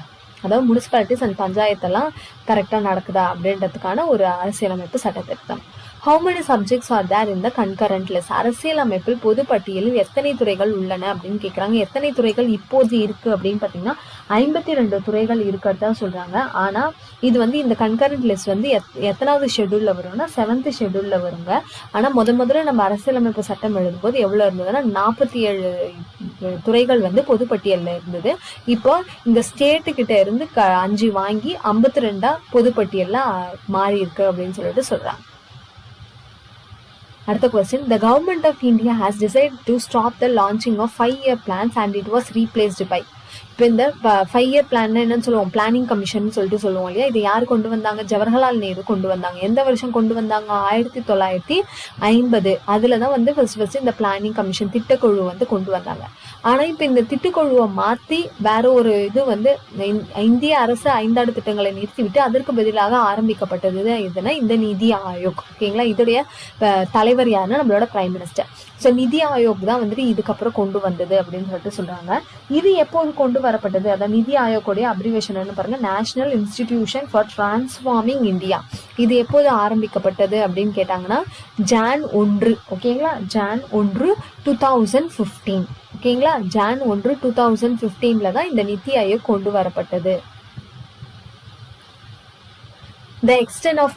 அதாவது முனிசிபாலிட்டிஸ் அண்ட் பஞ்சாயத்தெல்லாம் கரெக்டா நடக்குதா அப்படின்றதுக்கான ஒரு அரசியலமைப்பு சட்ட திருத்தம். How many subjects are there in the concurrent list? அரசியலமைப்பில் பொது பட்டியலில் எத்தனை துறைகள் உள்ளன அப்படின்னு கேட்குறாங்க. எத்தனை துறைகள் இப்போது இருக்கு அப்படின்னு பார்த்தீங்கன்னா 52 துறைகள் இருக்கிறதா சொல்றாங்க. ஆனா இது வந்து இந்த கன்கரண்ட் லிஸ்ட் வந்து எத்தனாவது ஷெட்யூல்ல வரும்னா 7th ஷெட்யூல்ல வருங்க. ஆனா முதல்ல நம்ம அரசியலமைப்பு சட்டம் எழுதும் போது எவ்வளவு இருந்ததுன்னா 47 துறைகள் வந்து பொதுப்பட்டியல்ல இருந்தது. இப்போ இந்த ஸ்டேட்டு கிட்ட இருந்து 5 வாங்கி 52 பொதுப்பட்டியல்ல மாறி இருக்கு அப்படின்னு சொல்லிட்டு சொல்றாங்க. அடுத்த question, the government of India has decided to stop the launching of 5-year plans and it was replaced by. இப்போ இந்த 5-year பிளான் என்னன்னு சொல்லுவோம், பிளானிங் கமிஷன் சொல்லிட்டு சொல்லுவோம் இல்லையா. இதை யார் கொண்டு வந்தாங்க, ஜவஹர்லால் நேரு கொண்டு வந்தாங்க. எந்த வருஷம் கொண்டு வந்தாங்க, 1950. அதுலதான் வந்து ஃபர்ஸ்ட் இந்த பிளானிங் கமிஷன் திட்டக்குழு வந்து கொண்டு வந்தாங்க. ஆனா இப்ப இந்த திட்டுக்குழுவை மாத்தி வேற ஒரு இது வந்து இந்திய அரசு 5 திட்டங்களை நிறுத்திவிட்டு அதற்கு பதிலாக ஆரம்பிக்கப்பட்டது எதுனா இந்த நிதி ஆயோக். ஓகேங்களா, இதோடைய தலைவர் யாருன்னா நம்மளோட பிரைம் மினிஸ்டர். ஸோ நிதி ஆயோக் தான் வந்துட்டு இதுக்கப்புறம் கொண்டு வந்தது அப்படின்னு சொல்லிட்டு சொல்றாங்க. இது எப்போது கொண்டு வரப்பட்டது, அதாவது நிதி ஆயோக்குடைய அப்ரிவேஷன் என்ன பாருங்க, national institution for transforming India. இது எப்போது ஆரம்பிக்கப்பட்டது அப்படின்னு கேட்டாங்கன்னா ஜான் 1, ஓகேங்களா, ஜான் 1 2015. ஓகேங்களா, ஜான் 1 2015 தான் இந்த நிதி ஆயோக் கொண்டு வரப்பட்டது. The extent of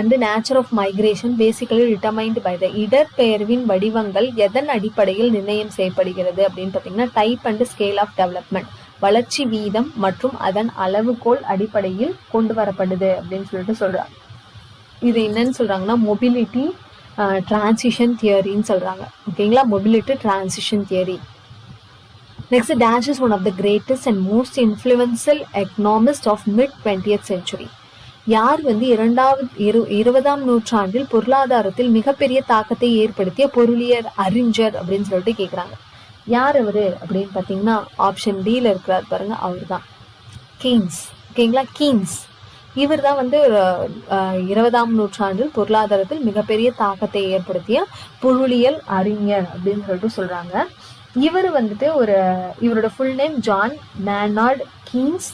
and nature of migration basically determined by the இடர்பெயர்வின் வடிவங்கள் எதன் அடிப்படையில் நிர்ணயம் செய்யப்படுகிறது அப்படின்னு பார்த்தீங்கன்னா type and scale of development, வளர்ச்சி வீதம் மற்றும் அதன் அளவுகோல் அடிப்படையில் கொண்டு வரப்படுது அப்படின்னு சொல்லிட்டு சொல்றாங்க. இது என்னன்னு சொல்றாங்கன்னா மொபிலிட்டி டிரான்சிஷன் தியரின்னு சொல்றாங்க. ஓகேங்களா, mobility transition theory. Next, Dash is one of the greatest and most influential economists of mid-20th century. யார் வந்து 20ஆம் நூற்றாண்டில் பொருளாதாரத்தில் மிகப்பெரிய தாக்கத்தை ஏற்படுத்திய பொருளியல் அறிஞர் அப்படின்னு சொல்லிட்டு கேட்குறாங்க. யார் அவரு அப்படின்னு பார்த்தீங்கன்னா ஆப்ஷன் டியில் இருக்கிறார் பாருங்க, அவர் தான் கீன்ஸ். ஓகேங்களா, கீன்ஸ் இவர் தான் வந்து 20ஆம் நூற்றாண்டில் பொருளாதாரத்தில் மிகப்பெரிய தாக்கத்தை ஏற்படுத்திய பொருளியல் அறிஞர் அப்படின்னு சொல்லிட்டு சொல்றாங்க. இவர் வந்துட்டு இவரோட full name John Maynard Keynes.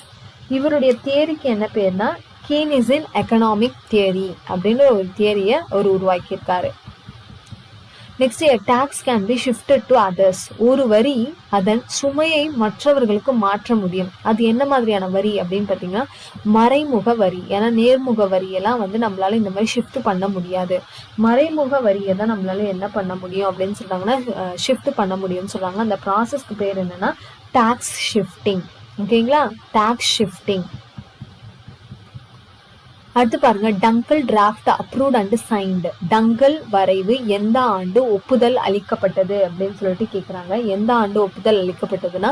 இவருடைய தியரிக்கு என்ன பேர்னா கீனிஸின் எக்கனாமிக் தியரி அப்படின்ற ஒரு தியரியை அவர் உருவாக்கியிருக்காரு. Next, tax can be shifted to others. ஒரு வரி அதன் சுமையை மற்றவர்களுக்கு மாற்ற முடியும். அது என்ன மாதிரியான வரி அப்படின்னு பார்த்தீங்கன்னா மறைமுக வரி. ஏன்னா நேர்முக வரியெல்லாம் வந்து நம்மளால இந்த மாதிரி ஷிஃப்ட் பண்ண முடியாது. மறைமுக வரியை தான் நம்மளால என்ன பண்ண முடியும் அப்படின்னு சொல்றாங்கன்னா ஷிஃப்ட் பண்ண முடியும்னு சொல்றாங்க. அந்த ப்ராசஸ்க்கு பேர் என்னன்னா டாக்ஸ் ஷிஃப்டிங். ஓகேங்களா, டாக்ஸ் ஷிஃப்டிங். அடுத்து பாருங்க, Dunkel draft approved and signed. Dunkel வரைவு எந்த ஆண்டு ஒப்புதல் அளிக்கப்பட்டது அப்படின்னு சொல்லிட்டு கேட்குறாங்க. எந்த ஆண்டு ஒப்புதல் அளிக்கப்பட்டதுன்னா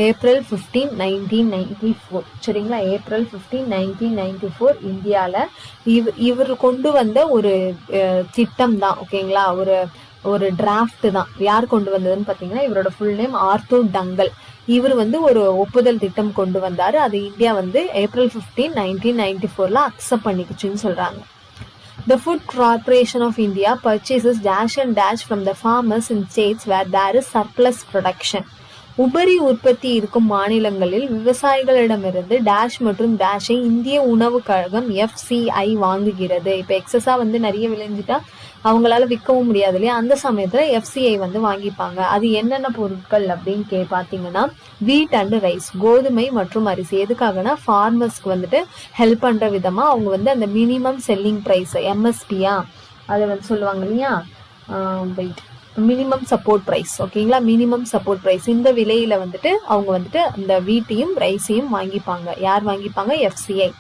ஏப்ரல் 15, 1994. சரிங்களா, ஏப்ரல் 15, 1994 இந்தியாவில் இவர் கொண்டு வந்த ஒரு திட்டம் தான். ஓகேங்களா, ஒரு டிராஃப்ட் தான். யார் கொண்டு வந்ததுன்னு பார்த்தீங்கன்னா இவரோட ஃபுல் நேம் ஆர்த்தர் டங்கல். இவர் வந்து ஒரு ஒப்புதல் திட்டம் கொண்டு வந்தாரு. அது இந்தியா வந்து ஏப்ரல் 15, 1994 அக்செப்ட் பண்ணிக்குச்சுன்னு சொல்றாங்க. The Food Corporation of India purchases dash and dash from the farmers in states where there is surplus production. உபரி உற்பத்தி இருக்கும் மாநிலங்களில் விவசாயிகளிடமிருந்து டேஷ் மற்றும் டேஷை இந்திய உணவு கழகம் FCI வாங்குகிறது. இப்போ எக்ஸஸா வந்து நிறைய விளைஞ்சிட்டா அவங்களால விற்கவும் முடியாது இல்லையா, அந்த சமயத்துல FCI வந்து வாங்கிப்பாங்க. அது என்னென்ன பொருட்கள் அப்படின்னு பார்த்தீங்கன்னா வீட் அண்ட் ரைஸ், கோதுமை மற்றும் அரிசி. எதுக்காகனா ஃபார்மர்ஸ்க்கு வந்துட்டு ஹெல்ப் பண்ற விதமா அவங்க வந்து அந்த மினிமம் செல்லிங் பிரைஸ் MSPயா அதை வந்து சொல்லுவாங்க இல்லையா, வெயிட் மினிமம் சப்போர்ட் ப்ரைஸ். ஓகேங்களா, மினிமம் சப்போர்ட் ப்ரைஸ். இந்த விலையில வந்துட்டு அவங்க வந்துட்டு அந்த வீட்டையும் ரைஸையும் வாங்கிப்பாங்க. யார் வாங்கிப்பாங்க? FCI.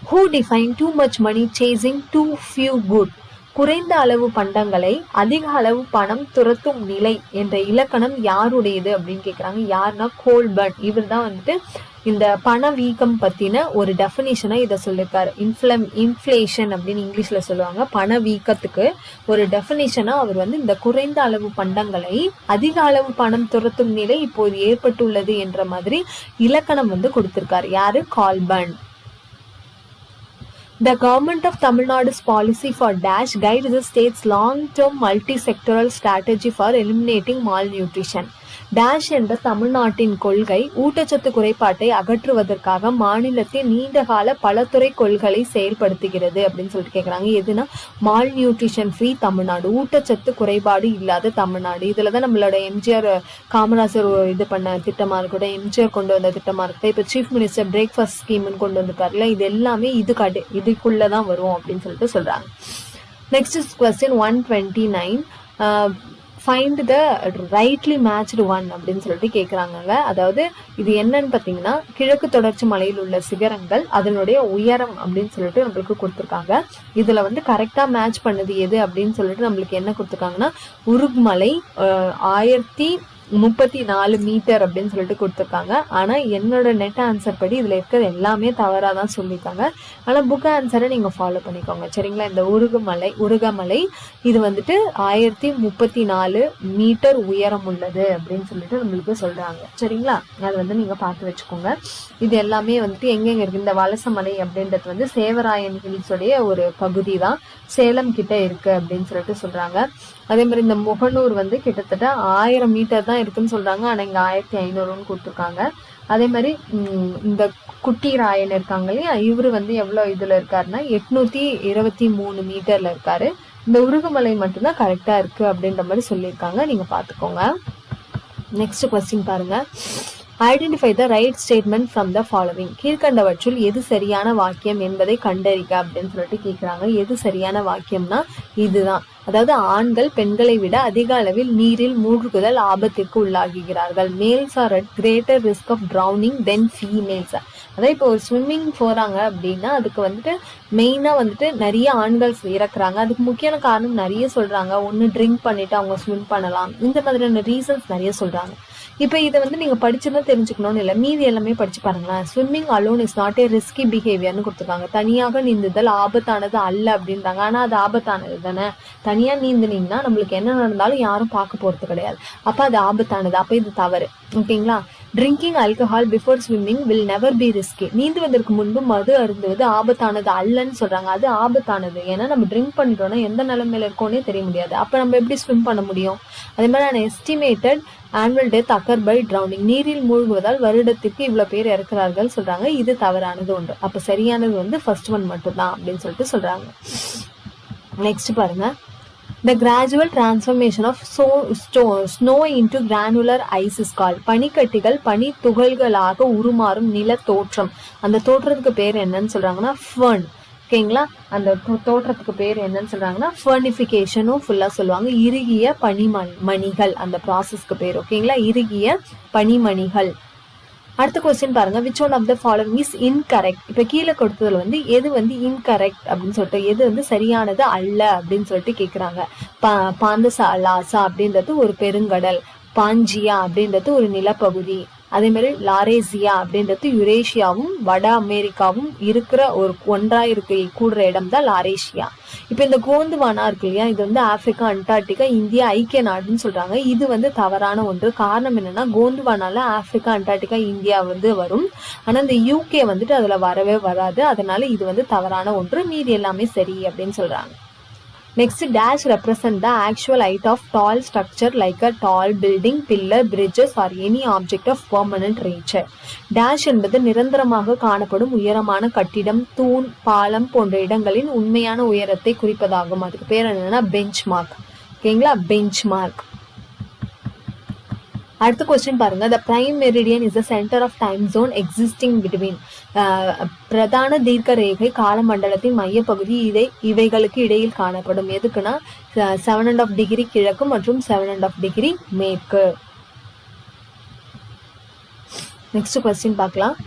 Who define too much money chasing too few good? குறைந்த அளவு பண்டங்களை அதிக அளவு பணம் துரத்தும் நிலை என்ற இலக்கணம் யாருடையது அப்படின்னு கேட்குறாங்க. யாருன்னா கோல்பர்ன். இவர் தான் வந்துட்டு இந்த பணவீக்கம் பத்தின ஒரு டெஃபினிஷனை இதை சொல்லியிருக்காரு. இன்ஃப்ளேஷன் அப்படின்னு இங்கிலீஷ்ல சொல்லுவாங்க. பணவீக்கத்துக்கு ஒரு டெஃபினிஷனா அவர் வந்து இந்த குறைந்த அளவு பண்டங்களை அதிக அளவு பணம் துரத்தும் நிலை இப்போது ஏற்பட்டுள்ளது என்ற மாதிரி இலக்கணம் வந்து கொடுத்திருக்காரு. யாரு? Colburn. The government of Tamil Nadu's policy for dash guides the state's long-term multi-sectoral strategy for eliminating malnutrition. Dash என்ற தமிழ்நாட்டின் கொள்கை ஊட்டச்சத்து குறைபாட்டை அகற்றுவதற்காக மாநிலத்தின் நீண்டகால பலதுறை கொள்கைகளை செயல்படுத்துகிறது அப்படின்னு சொல்லிட்டு கேட்குறாங்க. எதுனா மால் நியூட்ரிஷன் ஃப்ரீ தமிழ்நாடு, ஊட்டச்சத்து குறைபாடு இல்லாத தமிழ்நாடு. இதில் தான் நம்மளோட எம்ஜிஆர் காமராஜர் இது பண்ண திட்டமாக இருக்கட்டும், எம்ஜிஆர் கொண்டு வந்த திட்டமாக இருக்கட்டும், இப்போ சீஃப் மினிஸ்டர் பிரேக்ஃபாஸ்ட் ஸ்கீம்னு கொண்டு வந்திருக்காருல, இது எல்லாமே இதுக்குள்ளே தான் வரும் அப்படின்னு சொல்லிட்டு சொல்கிறாங்க. Next is question 129. Find the rightly matched one அப்படின்னு சொல்லிட்டு கேட்குறாங்க. அதாவது இது என்னன்னு பார்த்தீங்கன்னா கிழக்கு தொடர்ச்சி மலையில் உள்ள சிகரங்கள் அதனுடைய உயரம் அப்படின்னு சொல்லிட்டு நம்மளுக்கு கொடுத்துருக்காங்க. இதில் வந்து கரெக்டாக மேட்ச் பண்ணது எது அப்படின்னு சொல்லிட்டு நம்மளுக்கு என்ன கொடுத்துருக்காங்கன்னா உருக்மலை 34 மீட்டர் அப்படின்னு சொல்லிட்டு கொடுத்துருக்காங்க. ஆனா என்னோட நெட் ஆன்சர் படி இதுல இருக்கிறது எல்லாமே தவறா தான் சொல்லியிருக்காங்க. ஆனா புக் ஆன்சரை நீங்க ஃபாலோ பண்ணிக்கோங்க சரிங்களா. இந்த உருகமலை இது வந்துட்டு 1034 மீட்டர் உயரம் உள்ளது அப்படின்னு சொல்லிட்டு நம்மளுக்கு சொல்றாங்க சரிங்களா. அது வந்து நீங்க பார்த்து வச்சுக்கோங்க. இது எல்லாமே வந்துட்டு எங்கெங்க இருக்கு, இந்த வலசமலை அப்படின்றது வந்து சேவராயன் ஹில்ஸோடைய ஒரு பகுதி தான், சேலம் கிட்ட இருக்கு அப்படின்னு சொல்லிட்டு சொல்றாங்க. அதே மாதிரி இந்த முகநூர் வந்து கிட்டத்தட்ட 1000 மீட்டர் தான் இருக்குன்னு சொல்றாங்க. ஆனா இங்க 1500 கொடுத்துருக்காங்க. அதே மாதிரி இந்த குட்டி ராயன் இருக்காங்க இல்லையா, இவரு வந்து எவ்வளவு இதுல இருக்காருன்னா 823 மீட்டர்ல இருக்காரு. இந்த உருகுமலை மட்டும்தான் கரெக்டா இருக்கு அப்படின்ற மாதிரி சொல்லியிருக்காங்க. நீங்க பாத்துக்கோங்க. நெக்ஸ்ட் கொஸ்டின் பாருங்க. Identify the right statement from the following. கீழ்கண்டவற்றுள் எது சரியான வாக்கியம் என்பதை கண்டறிக அப்படின்னு சொல்லிட்டு கேட்குறாங்க. எது சரியான வாக்கியம்னா இதுதான். அதாவது ஆண்கள் பெண்களை விட அதிக அளவில் நீரில் மூழ்குதல் ஆபத்திற்கு உள்ளாகுகிறார்கள். Males are at greater risk of drowning than females. அதாவது இப்போ ஒரு ஸ்விம்மிங் போறாங்க அப்படின்னா அதுக்கு வந்துட்டு மெயினா வந்துட்டு நிறைய ஆண்கள் இறக்குறாங்க. அதுக்கு முக்கியமான காரணம் நிறைய சொல்றாங்க. ஒன்று ட்ரிங்க் பண்ணிட்டு அவங்க ஸ்விம் பண்ணலாம், இந்த மாதிரியான ரீசன்ஸ் நிறைய சொல்றாங்க. இப்போ இதை வந்து நீங்க படிச்சுதான் தெரிஞ்சுக்கணும்னு இல்லை, மீதி எல்லாமே படிச்சு பாருங்களேன். Swimming alone is not a risky பிஹேவியர்னு கொடுத்துருக்காங்க. தனியாக நீந்துதல் ஆபத்தானது அல்ல அப்படின்றாங்க. ஆனா அது ஆபத்தானது தானே. தனியா நீந்துனீங்கன்னா நம்மளுக்கு என்ன நடந்தாலும் யாரும் பார்க்க போறது கிடையாது, அப்ப அது ஆபத்தானது, அப்ப இது தவறு ஓகேங்களா. Drinking alcohol before swimming will never be risky. நீந்துவதற்கு முன்பு மது அருந்துவது ஆபத்தானது அல்லன்னு சொல்றாங்க. அது ஆபத்தானது, ஏன்னா நம்ம ட்ரிங்க் பண்ணிட்டோம்னா எந்த நிலைமையில இருக்கோன்னே தெரிய முடியாது, அப்ப நம்ம எப்படி ஸ்விம் பண்ண முடியும். அதே மாதிரி நான் estimated annual death occur by drowning. நீரில் மூழ்குவதால் வருடத்திற்கு இவ்வளவு பேர் இறக்குறார்கள் சொல்றாங்க. இது தவறானது ஒன்று. அப்ப சரியானது வந்து ஃபர்ஸ்ட் ஒன் மட்டும் தான் அப்படின்னு சொல்லிட்டு சொல்றாங்க. நெக்ஸ்ட் பாருங்க. The gradual transformation of snow into granular ice is called. பனிக்கட்டிகள் பனி துகள்களாக உருமாறும் நில தோற்றம். அந்த தோற்றத்துக்கு பேர் என்னன்னு சொல்றாங்கன்னா ஃபர்ன். ஓகேங்களா. அந்த தோற்றத்துக்கு பேர் என்னன்னு சொல்றாங்கன்னா ஃபர்னிஃபிகேஷனும் ஃபுல்லா சொல்லுவாங்க. இறுகிய பனிமணிகள் அந்த ப்ராசஸ்க்கு பேர். ஓகேங்களா, இறுகிய பனிமணிகள். அடுத்த கொஸ்டின் பாருங்க. Which one of the following is incorrect. இப்ப கீழே கொடுத்ததுல வந்து எது வந்து இன்கரெக்ட் அப்படின்னு சொல்லிட்டு, எது வந்து சரியானது அல்ல அப்படின்னு சொல்லிட்டு கேக்குறாங்க. பாந்தசாலாசா அப்படின்றது ஒரு பெருங்கடல், பாஞ்சியா அப்படின்றது ஒரு நிலப்பகுதி, அதே மாதிரி லாரேசியா அப்படின்றது யுரேஷியாவும் வட அமெரிக்காவும் இருக்கிற ஒரு ஒன்றா கூடுற இடம் தான் லாரேஷியா. இப்ப இந்த கோந்துவானா இருக்கு இல்லையா, இது வந்து ஆப்பிரிக்கா, அண்டார்டிகா, இந்தியா ஐக்கிய நாடுன்னு சொல்றாங்க. இது வந்து தவறான ஒன்று. காரணம் என்னன்னா கோந்துவானால ஆப்பிரிக்கா, அண்டார்டிகா, இந்தியா வந்து வரும். ஆனா இந்த யூகே வந்துட்டு அதுல வரவே வராது. அதனால இது வந்து தவறான ஒன்று. மீதி எல்லாமே சரி அப்படின்னு சொல்றாங்க. Next, dash represent the actual height of tall structure like a tall building, pillar, bridges or any object of permanent nature. Dash என்பது நிரந்தரமாக காணப்படும் உயரமான கட்டிடம், தூண், பாலம் போன்ற இடங்களின் உண்மையான உயரத்தை குறிப்பதாகும். அதுக்கு பேர் என்னன்னா பெஞ்ச் மார்க். ஓகேங்களா, பெஞ்ச் மார்க். அடுத்த கொஸ்டின் பாருங்க. The prime meridian is the center of time zone existing between. பிரதான தீர்க்க ரேகை காலமண்டலத்தின் மையப்பகுதி இவைகளுக்கு இடையில் காணப்படும். எதுக்குன்னா 7.5 டிகிரி கிழக்கு மற்றும் 7.5 டிகிரி மேற்கு. நெக்ஸ்ட் கொஸ்டின் பார்க்கலாம்.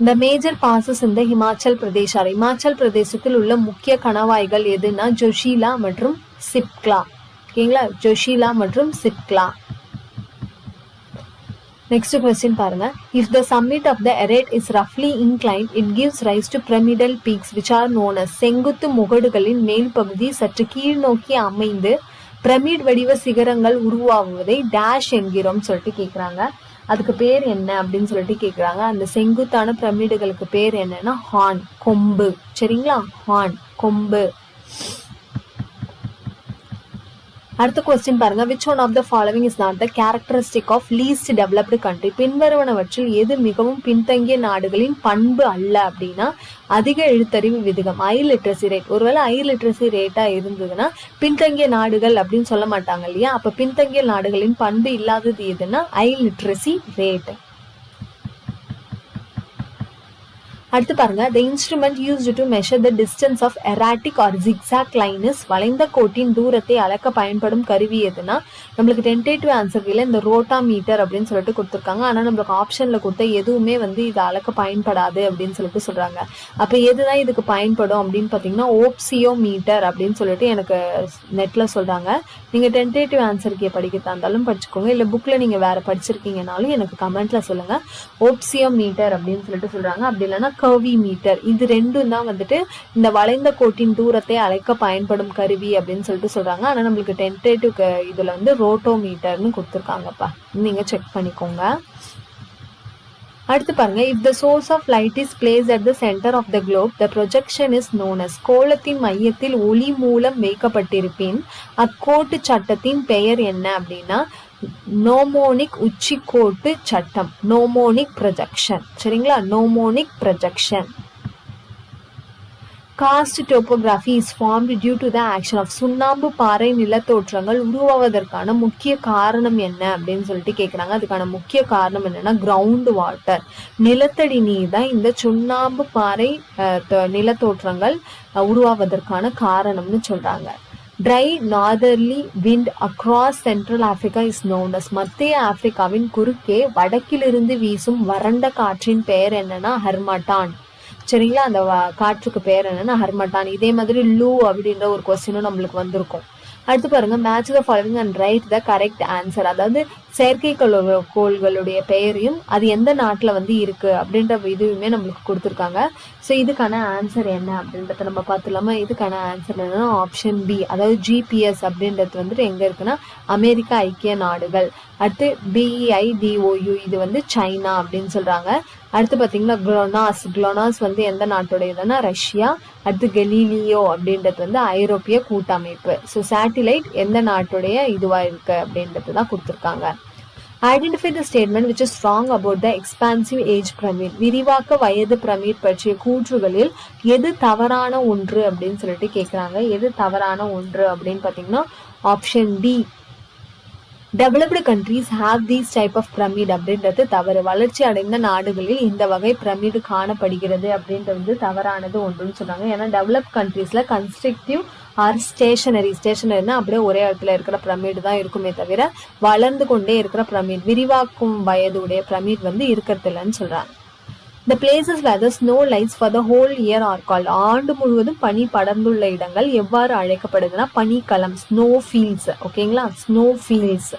The major passes in the Himachal Pradesh. Himachal பிரதேசத்தில் உள்ள முக்கிய கணவாய்கள் எதுனா ஜோஷிலா மற்றும் சிப்லா. ஓகேங்களா, ஜோஷிலா மற்றும் சிப்லா. Next question பாருங்க. If the summit of the Eret is roughly inclined, it gives rise to pyramidal peaks which are known as. செங்குத்து முகடுகளின் மேல் பகுதி சற்று கீழ் நோக்கி அமைந்து பிரமிட் வடிவ சிகரங்கள் உருவாகுவதை டேஷ் என்கிறோம் சொல்லிட்டு கேக்குறாங்க. அதுக்கு பேர் என்ன அப்படின்னு சொல்லிட்டு கேக்குறாங்க. அந்த செங்குத்தான பிரமிடுகளுக்கு பேர் என்னன்னா ஹார்ன், கொம்பு. சரிங்களா, ஹார்ன், கொம்பு. அடுத்த கொஸ்டின் பாருங்க. which one of the following is not the characteristic of least developed country. பின்வருவனவற்றில் எது மிகவும் பின்தங்கிய நாடுகளின் பண்பு அல்ல அப்படின்னா அதிக எழுத்தறிவு விகிதம், ஐ லிட்ரஸி ரேட். ஒருவேளை ஐ லிட்ரஸி ரேட்டா இருந்ததுன்னா பின்தங்கிய நாடுகள் அப்படின்னு சொல்ல மாட்டாங்க இல்லையா. அப்ப பின்தங்கிய நாடுகளின் பண்பு இல்லாதது எதுன்னா ஐ லிட்ரஸி ரேட். அடுத்து பாருங்க, the instrument used to measure the distance of erratic or zigzag line is வளைந்த கோட்டின் தூரத்தை அளக்க பயன்படும் கருவி எதுனா நம்மளுக்கு டென்டேட்டிவ் ஆன்சர் கீழே இந்த ரோட்டா மீட்டர் அப்படின்னு சொல்லிட்டு கொடுத்துருக்காங்க. ஆனால் நம்மளுக்கு ஆப்ஷன்ல கொடுத்த எதுவுமே வந்து இது அளக்க பயன்படாது அப்படின்னு சொல்லிட்டு சொல்றாங்க. அப்போ எதுதான் இதுக்கு பயன்படும் அப்படின்னு பார்த்தீங்கன்னா ஓப்சியோ மீட்டர் அப்படின்னு சொல்லிட்டு எனக்கு நெட்ல சொல்றாங்க. நீங்க டென்டேட்டிவ் ஆன்சர் கே படிக்கிறதா இருந்தாலும் படிச்சுக்கோங்க, இல்லை புக்ல நீங்க வேற படிச்சிருக்கீங்கனாலும் எனக்கு கமெண்ட்ல சொல்லுங்க. ஓப்சியோ மீட்டர் அப்படின்னு சொல்லிட்டு சொல்றாங்க. அப்படி இல்லைன்னா கர்வி மீட்டர். இது ரெண்டும் தான் வந்துட்டு இந்த வளைந்த கோட்டின் தூரத்தை அளக்க பயன்படும் கருவி அப்படின்னு சொல்லிட்டு சொல்றாங்க. ஆனா நம்மளுக்கு டென்டேட்டிவ் இதுல வந்து ரோட்டோ மீட்டர்னு கொடுத்துருக்காங்கப்பா, நீங்க செக் பண்ணிக்கோங்க. அடுத்து பாருங்க, if the source of light is placed at the center of the globe, the projection is known as. கோளத்தின் மையத்தில் ஒளி மூலம் வைக்கப்பட்டிருப்பின் அக்கோட்டு சட்டத்தின் பெயர் என்ன அப்படின்னா நோமோனிக் உச்சிக்கோட்டு சட்டம், நோமோனிக் ப்ரொஜெக்ஷன். சரிங்களா, gnomonic projection. Karst topography is formed due to the action of. சுண்ணாம்பு பாறை நிலத்தோற்றங்கள் உருவாவதற்கான முக்கிய காரணம் என்ன அப்படின்னு சொல்லிட்டு கேட்குறாங்க. அதுக்கான முக்கிய காரணம் என்னன்னா கிரவுண்ட் வாட்டர், நிலத்தடி நீர் தான் இந்த சுண்ணாம்பு பாறை நிலத்தோற்றங்கள் உருவாவதற்கான காரணம்னு சொல்றாங்க. Dry northerly wind across central Africa is known as. மத்திய ஆப்பிரிக்காவின் குறுக்கே வடக்கிலிருந்து வீசும் வறண்ட காற்றின் பெயர் என்னன்னா ஹர்மட்டான். சரிங்களா, அந்த காற்றுக்கு பேர் என்னன்னா ஹர்மட்டான். இதே மாதிரி லூ அப்படின்ற ஒரு கொஸ்டினும் நம்மளுக்கு வந்திருக்கும். அடுத்து பாருங்க, match the following and right the correct answer. அதாவது செயற்கைக்கோள்களுடைய பெயரையும் அது எந்த நாட்டில் வந்து இருக்கு அப்படின்ற இதுவுமே நம்மளுக்கு கொடுத்துருக்காங்க. ஸோ இதுக்கான ஆன்சர் என்ன அப்படின்றத நம்ம பார்த்துலாமா. இதுக்கான ஆன்சர் என்னன்னா ஆப்ஷன் பி, அதாவது ஜிபிஎஸ் அப்படின்றது வந்துட்டு எங்க இருக்குன்னா அமெரிக்கா ஐக்கிய நாடுகள். அடுத்து BEIDOU இது வந்து சைனா அப்படின்னு சொல்றாங்க. அடுத்து பார்த்தீங்கன்னா குளோனாஸ் வந்து எந்த நாட்டுடையதுன்னா ரஷ்யா. அடுத்து கெலீலியோ அப்படின்றது வந்து ஐரோப்பிய கூட்டமைப்பு. ஸோ சேட்டிலைட் எந்த நாட்டுடைய இதுவா இருக்கு அப்படின்றது தான் கொடுத்துருக்காங்க. Identify the statement which is strong about the expansive age pyramid. விரிவாக்க வயது பிரமிட் பற்றிய கூற்றுகளில் எது தவறான ஒன்று அப்படின்னு சொல்லிட்டு கேட்குறாங்க. எது தவறான ஒன்று அப்படின்னு பார்த்தீங்கன்னா option D, developed countries have these type of pyramid அப்படின்றது தவறு. வளர்ச்சி அடைந்த நாடுகளில் இந்த வகை பிரமிடு காணப்படுகிறது அப்படின்றது தவறானது ஒன்றுன்னு சொல்றாங்க. ஏன்னா டெவலப் கண்ட்ரீஸ்ல கன்ஸ்ட்ரக்டிவ் ஆர் ஸ்டேஷனரினா அப்படியே ஒரே இடத்துல இருக்கிற பிரமிடு தான் இருக்குமே தவிர வளர்ந்து கொண்டே இருக்கிற பிரமிட், விரிவாக்கும் வயதுடைய பிரமிட் வந்து இருக்கிறது இல்லைன்னு சொல்றாங்க. The places where the snow lies for the whole year are called. ஆண்டு முழுவதும் பனி படர்ந்துள்ள இடங்கள் எவ்வாறு அழைக்கப்படுதுன்னா பனிக்களம், ஸ்னோ ஃபீல்ட்ஸ். ஓகேங்களா, ஸ்னோ ஃபீல்ட்ஸ்.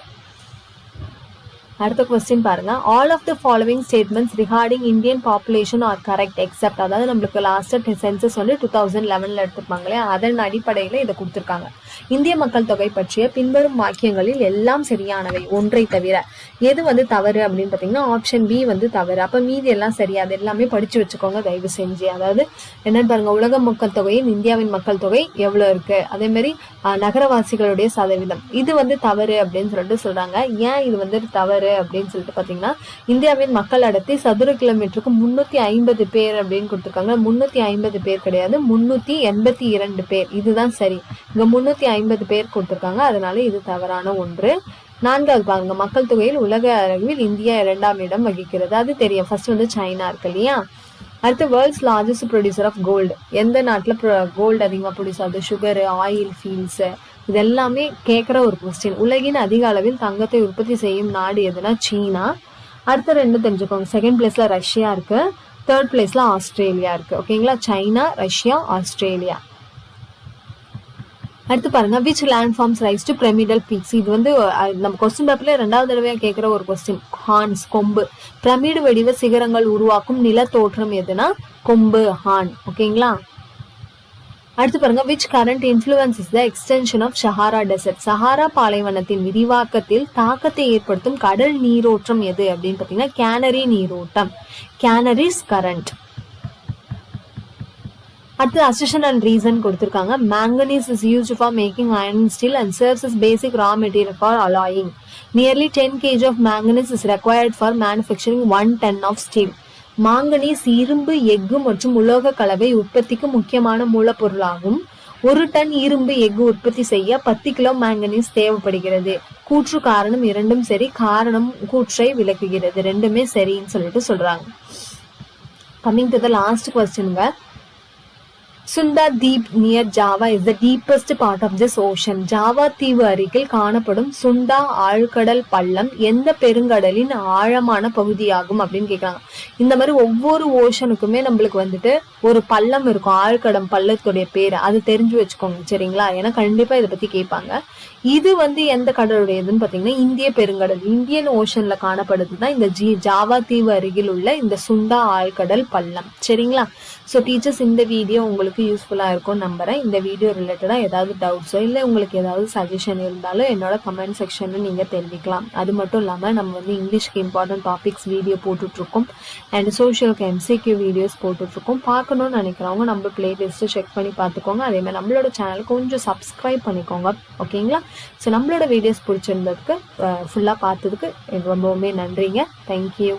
அடுத்த கொஸ்டின் பாருங்க, all of the following statements regarding Indian population are correct except. அதாவது நம்மளுக்கு லாஸ்ட் சென்சஸ் வந்து 2011 எடுத்திருப்பாங்களே, அதன் அடிப்படையில் இதை கொடுத்துருக்காங்க. இந்திய மக்கள் தொகை பற்றிய பின்வரும் வாக்கியங்களில் எல்லாம் சரியானவை ஒன்றை தவிர. எது வந்து தவறு அப்படின்னு பார்த்தீங்கன்னா ஆப்ஷன் பி வந்து தவறு. அப்போ மீதி எல்லாம் சரி, அது எல்லாமே படிச்சு வச்சுக்கோங்க தயவு செஞ்சு. அதாவது என்னன்னு பாருங்க, உலக மக்கள் தொகையின் இந்தியாவின் மக்கள் தொகை எவ்வளோ இருக்கு, அதே மாதிரி நகரவாசிகளுடைய சதவீதம் இது வந்து தவறு அப்படின்னு சொல்லிட்டு சொல்றாங்க. ஏன் இது வந்து தவறு அப்படின்னு சொல்லிட்டு பாத்தீங்கன்னா இந்தியாவின் மக்கள் அடர்த்தி சதுர கிலோமீட்டருக்கு 350 பேர் அப்படின்னு கொடுத்துருக்காங்க. 350 பேர் கிடையாது, 382 பேர். இதுதான் சரி. இங்க 350 பேர் கொடுத்துருக்காங்க, அதனால இது தவறான ஒன்று. நான்காவது பாருங்க, மக்கள் தொகையில் உலக அளவில் இந்தியா 2ஆம் இடம் வகிக்கிறது. அது தெரியும், ஃபர்ஸ்ட் வந்து சைனா இருக்கு இல்லையா. அடுத்து world's largest producer of gold. எந்த நாட்டில் கோல்டு அதிகமாக ப்ரொடியூஸ் ஆகுது? சுகரு, ஆயில் ஃபீல்ட்ஸ், இது எல்லாமே கேட்குற ஒரு கொஸ்டின். உலகின் அதிக அளவில் தங்கத்தை உற்பத்தி செய்யும் நாடு எதுனா சீனா. அடுத்த ரெண்டு தெரிஞ்சுக்கோங்க, செகண்ட் பிளேஸ்ல ரஷ்யா இருக்கு, தேர்ட் பிளேஸ்ல ஆஸ்திரேலியா இருக்கு. ஓகேங்களா, சைனா, ரஷ்யா, ஆஸ்திரேலியா. அடுத்து பாருங்க, which landforms rise to pyramidal peaks. இது வந்து நம்ம கொஸ்டின் பேப்பர்ல 2வது தடவையா கேட்கிற ஒரு கொஸ்டின். ஹார்ன்ஸ், கொம்பு. பிரமிடு வடிவ சிகரங்கள் உருவாக்கும் நில தோற்றம் எதுனா கொம்பு, ஹார்ன். ஓகேங்களா. அடுத்து பாருங்க, which current influences the extension of Sahara desert. Sahara பாலைவனத்தின் விரிவாக்கத்தில் தாக்கத்தை ஏற்படுத்தும் கடல் நீரோட்டம் எது அப்படின்னு பாத்தீங்கன்னா கேனரி நீரோட்டம், கேனரிஸ் கரண்ட். அடுத்து அசர்ஷன் அண்ட் ரீசன் கொடுத்திருக்காங்க. manganese is used for making iron and steel and serves as basic raw material for alloying. Nearly 10 kg of manganese is required for manufacturing 1 ton of steel. Manganese இரும்பு, எஃகு மற்றும் உலோக கலவை உற்பத்திக்கு முக்கியமான மூலப்பொருளாகும். 1 ton இரும்பு எஃகு உற்பத்தி செய்ய 10 கிலோ மாங்கனீஸ் தேவைப்படுகிறது. கூற்று காரணம் இரண்டும் சரி, காரணம் கூற்றை விளக்குகிறது, ரெண்டுமே சரின்னு சொல்லிட்டு சொல்றாங்க. Coming to the last question, Sunda Deep near Java is the deepest part of this ocean. Java தீவு அருகில் காணப்படும் சுண்டா ஆழ்கடல் பள்ளம் எந்த பெருங்கடலின் ஆழமான பகுதியாகும் அப்படின்னு கேட்கறாங்க. இந்த மாதிரி ஒவ்வொரு ஓஷனுக்குமே நம்மளுக்கு வந்துட்டு ஒரு பள்ளம் இருக்கும், ஆழ்கடம் பள்ளத்துடைய பேரு, அது தெரிஞ்சு வச்சுக்கோங்க சரிங்களா. ஏன்னா கண்டிப்பா இதை பத்தி கேட்பாங்க. இது வந்து எந்த கடலுடையதுன்னு பாத்தீங்கன்னா இந்திய பெருங்கடல், இந்தியன் ஓஷன்ல காணப்படுதுதான் இந்த ஜாவா தீவு அருகில் உள்ள இந்த சுண்டா ஆழ்கடல் பள்ளம் சரிங்களா. ஸோ டீச்சர்ஸ் இந்த வீடியோ உங்களுக்கு யூஸ்ஃபுல்லா இருக்கும் நம்புறேன். இந்த வீடியோ ரிலேட்டடா ஏதாவது டவுட்ஸோ இல்லை உங்களுக்கு ஏதாவது சஜஷன் இருந்தாலும் என்னோட கமெண்ட் செக்ஷன்ல நீங்க தெரிவிக்கலாம். அது மட்டும் இல்லாம நம்ம வந்து இங்கிலீஷ்க்கு இம்பார்ட்டன்ட் டாபிக்ஸ் வீடியோ போட்டுட்டு இருக்கோம் அண்ட் சோஷியலுக்கு எம்சிக்யூ வீடியோஸ் போட்டுட்டு இருக்கோம். பார்க்கணும்னு நினைக்கிறவங்க நம்ம பிளேலிஸ்ட் செக் பண்ணி பார்த்துக்கோங்க. அதே மாதிரி நம்மளோட சேனல் கொஞ்சம் சப்ஸ்கிரைப் பண்ணிக்கோங்க ஓகேங்களா. ஸோ நம்மளோட வீடியோஸ் பிடிச்சிருந்ததுக்கு ஃபுல்லாக பார்த்ததுக்கு ரொம்பவுமே நன்றிங்க. தேங்க்யூ.